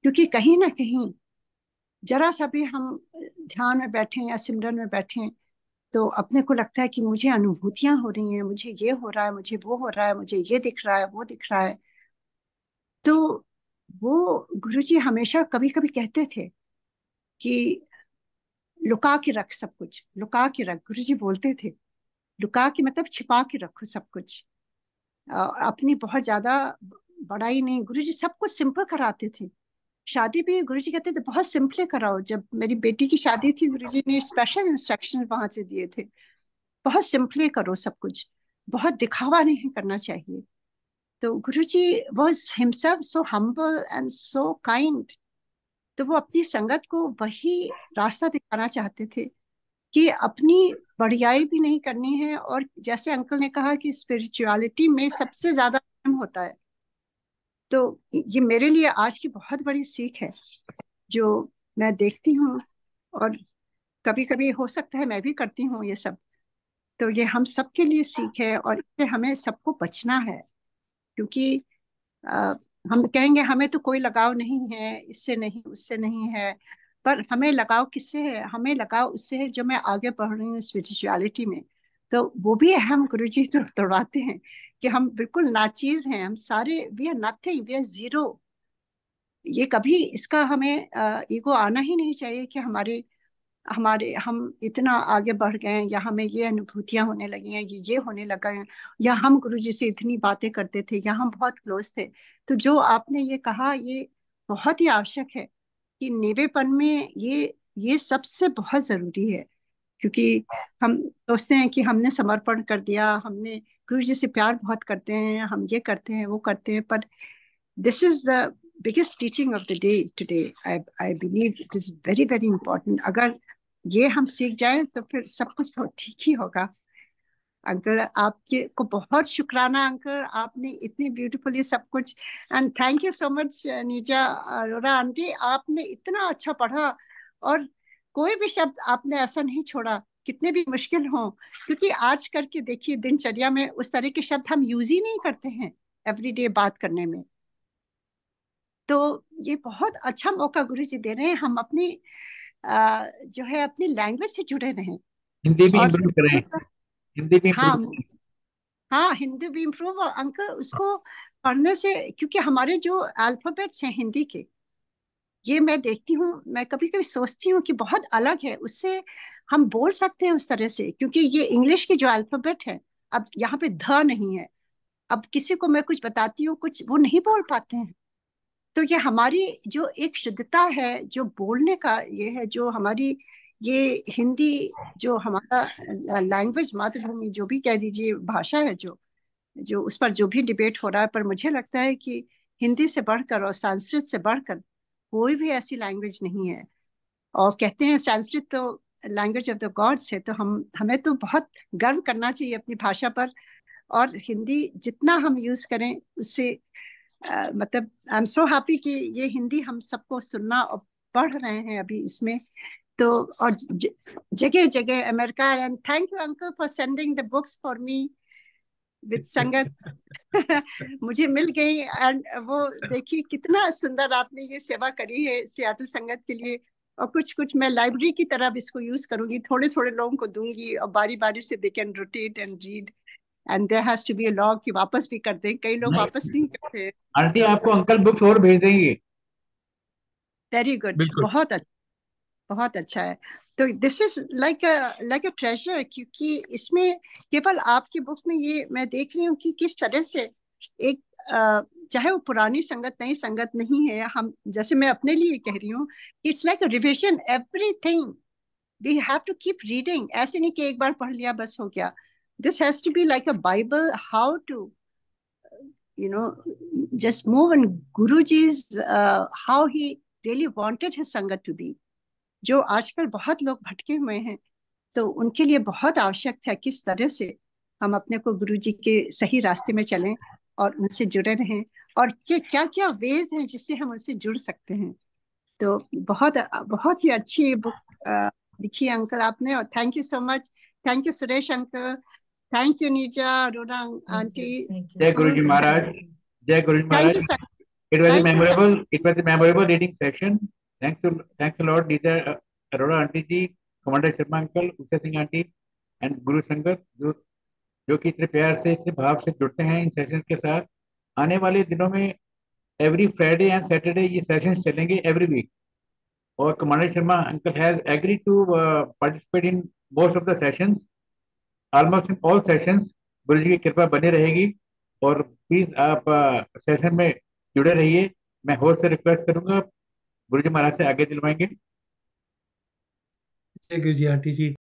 क्योंकि कहीं ना कहीं जरा सा भी हम ध्यान में बैठे या सिमरन में बैठे तो अपने को लगता है कि मुझे अनुभूतियां हो रही हैं, मुझे ये हो रहा है, मुझे वो हो रहा है, मुझे ये दिख रहा है, वो दिख रहा है। तो वो गुरुजी हमेशा कभी कभी कहते थे कि लुका के रख सब कुछ, लुका के रख। गुरुजी बोलते थे लुका के मतलब छिपा के रखो सब कुछ। अपनी बहुत ज्यादा बड़ाई नहीं। गुरुजी सब कुछ सिंपल कराते थे। शादी भी गुरुजी कहते थे बहुत सिंपली कराओ। जब मेरी बेटी की शादी थी, गुरुजी ने स्पेशल इंस्ट्रक्शन वहां से दिए थे, बहुत सिंपली करो सब कुछ, बहुत दिखावा नहीं करना चाहिए। तो Guruji was himself so humble and so kind. तो वो अपनी संगत को वही रास्ता दिखाना चाहते थे कि अपनी बढ़ियाई भी नहीं करनी है। और जैसे अंकल ने कहा कि स्पिरिचुअलिटी में सबसे ज्यादा अहम होता है। तो ये मेरे लिए आज की बहुत बड़ी सीख है जो मैं देखती हूँ। और कभी कभी हो सकता है मैं भी करती हूँ ये सब। तो ये हम सबके लिए सीख है और इससे हमें सबको बचना है। क्योंकि अ, हम कहेंगे हमें तो कोई लगाव नहीं है, इससे नहीं, उससे नहीं है। पर हमें लगाव किससे है? हमें लगाव उससे है जो मैं आगे बढ़ रही हूँ स्पिरिचुअलिटी में। तो वो भी हम गुरुजी तो तोड़वाते हैं कि हम बिल्कुल नाचीज हैं, हम सारे, we are nothing, we are zero. ये कभी इसका हमें ईगो आना ही नहीं चाहिए कि हमारे हम इतना आगे बढ़ गए हैं, या हमें ये अनुभूतियां होने लगी हैं, ये होने लगा है, या हम गुरु जी से इतनी बातें करते थे, या हम बहुत क्लोज थे। तो जो आपने ये कहा, ये बहुत ही आवश्यक है कि नेवेपन में ये सबसे बहुत जरूरी है। क्योंकि हम सोचते हैं कि हमने समर्पण कर दिया, हमने गुरु जी से प्यार बहुत करते हैं, हम ये करते हैं वो करते हैं, पर this is the biggest teaching of the day today. I believe it is very very important. अगर ये हम सीख जाएं तो फिर सब कुछ ठीक ही होगा। अंकल, आपके को बहुत शुक्राना अंकल, आपने इतनी ब्यूटीफुली सब कुछ। And thank you so much Neeja Arora aunty, आपने इतना अच्छा पढ़ा, और कोई भी शब्द आपने ऐसा नहीं छोड़ा, कितने भी मुश्किल हो। क्योंकि आज करके देखिए दिनचर्या में उस तरह के शब्द हम यूज ही नहीं करते हैं एवरीडे बात करने में। तो ये बहुत अच्छा मौका गुरु जी दे रहे हैं, हम अपनी जो है अपनी लैंग्वेज से जुड़े रहें। हिंदी भी और इम्प्रूव करें, हिंदी भी हाँ, इम्प्रूव करें। हाँ, हिंदी भी इम्प्रूव। और अंक उसको पढ़ने से, क्योंकि हमारे जो अल्फाबेट्स हैं हिंदी के, ये मैं देखती हूँ, मैं कभी कभी सोचती हूँ कि बहुत अलग है उससे। हम बोल सकते हैं उस तरह से, क्योंकि ये इंग्लिश की जो अल्फाबेट है, अब यहाँ पे ध नहीं है। अब किसी को मैं कुछ बताती हूँ, कुछ वो नहीं बोल पाते हैं। तो ये हमारी जो एक शुद्धता है, जो बोलने का ये है, जो हमारी ये हिंदी, जो हमारा लैंग्वेज, मातृभूमि जो भी कह दीजिए, भाषा है, जो जो उस पर जो भी डिबेट हो रहा है, पर मुझे लगता है कि हिंदी से बढ़कर और संस्कृत से बढ़कर कोई भी ऐसी लैंग्वेज नहीं है। और कहते हैं संस्कृत तो लैंग्वेज ऑफ द गॉड्स है, तो हमें तो बहुत गर्व करना चाहिए अपनी भाषा पर। और हिंदी जितना हम यूज करें उससे मतलब आई एम सो हैप्पी कि ये हिंदी हम सबको सुनना और पढ़ रहे हैं अभी इसमें। तो और जगह जगह America, and thank you uncle for sending the books for me with संगत। मुझे मिल गई, एंड वो देखिए कितना सुंदर आपने ये सेवा करी है सियाटल संगत के लिए। और कुछ कुछ मैं लाइब्रेरी की तरह भी इसको यूज करूंगी, थोड़े थोड़े लोगों को दूंगी, और बारी बारी से they can rotate and read, and there has to be a law कि वापस भी कर दें, कई लोग नहीं, वापस नहीं करते। आंटी तो आपको अंकल बुक्स और भेज देंगे। वेरी गुड, बिल्कुल। बहुत अच्छा, बहुत अच्छा है। तो this is like a treasure, क्योंकि इसमें केवल आपकी बुक में ये मैं देख रही हूँ कि किस तरह से एक चाहे वो पुरानी संगत नई संगत नहीं है, हम जैसे मैं अपने लिए कह रही हूँ, it's like a revision, everything we have to keep reading. ऐसे नहीं कि एक बार पढ़ लिया बस हो गया। This has to be like a Bible, how to you know just move on Guruji's how he really wanted his sangat to be। जो आजकल बहुत लोग भटके हुए हैं, तो उनके लिए बहुत आवश्यक था किस तरह से हम अपने को गुरु जी के सही रास्ते में चलें और उनसे जुड़े रहें, और क्या क्या वेज हैं जिससे हम उनसे जुड़ सकते हैं। तो बहुत बहुत ही अच्छी बुक लिखी है अंकल आपने, और thank you so much. Thank you Suresh uncle, thank you Neeja Arora aunty, thank जय गुरु जी यू। महाराज, जय गुरु जी थैंक महाराज। You sir, It was a thank you sir. memorable, it was a memorable reading session. Thanks a lot, Neeta Arora aunty ji, Commander Sharma uncle, Usha Singh aunty, and Guru Sangat, जो कि इतने प्यार से, इतने भाव से जुड़ते हैं इन सेशंस के साथ। आने वाले दिनों में एवरी फ्राइडे एंड सैटरडे ये सेशंस चलेंगे एवरी वीक। और commander Sharma uncle has agree to participate in most of the sessions, almost in all sessions. गुरु जी की कृपा बनी रहेगी, और प्लीज आप सेशन में जुड़े रहिए। मैं होस्ट से रिक्वेस्ट करूंगा, गुरु जी महाराज से आगे दिलवाएंगे। जय गुरु जी आंटी जी।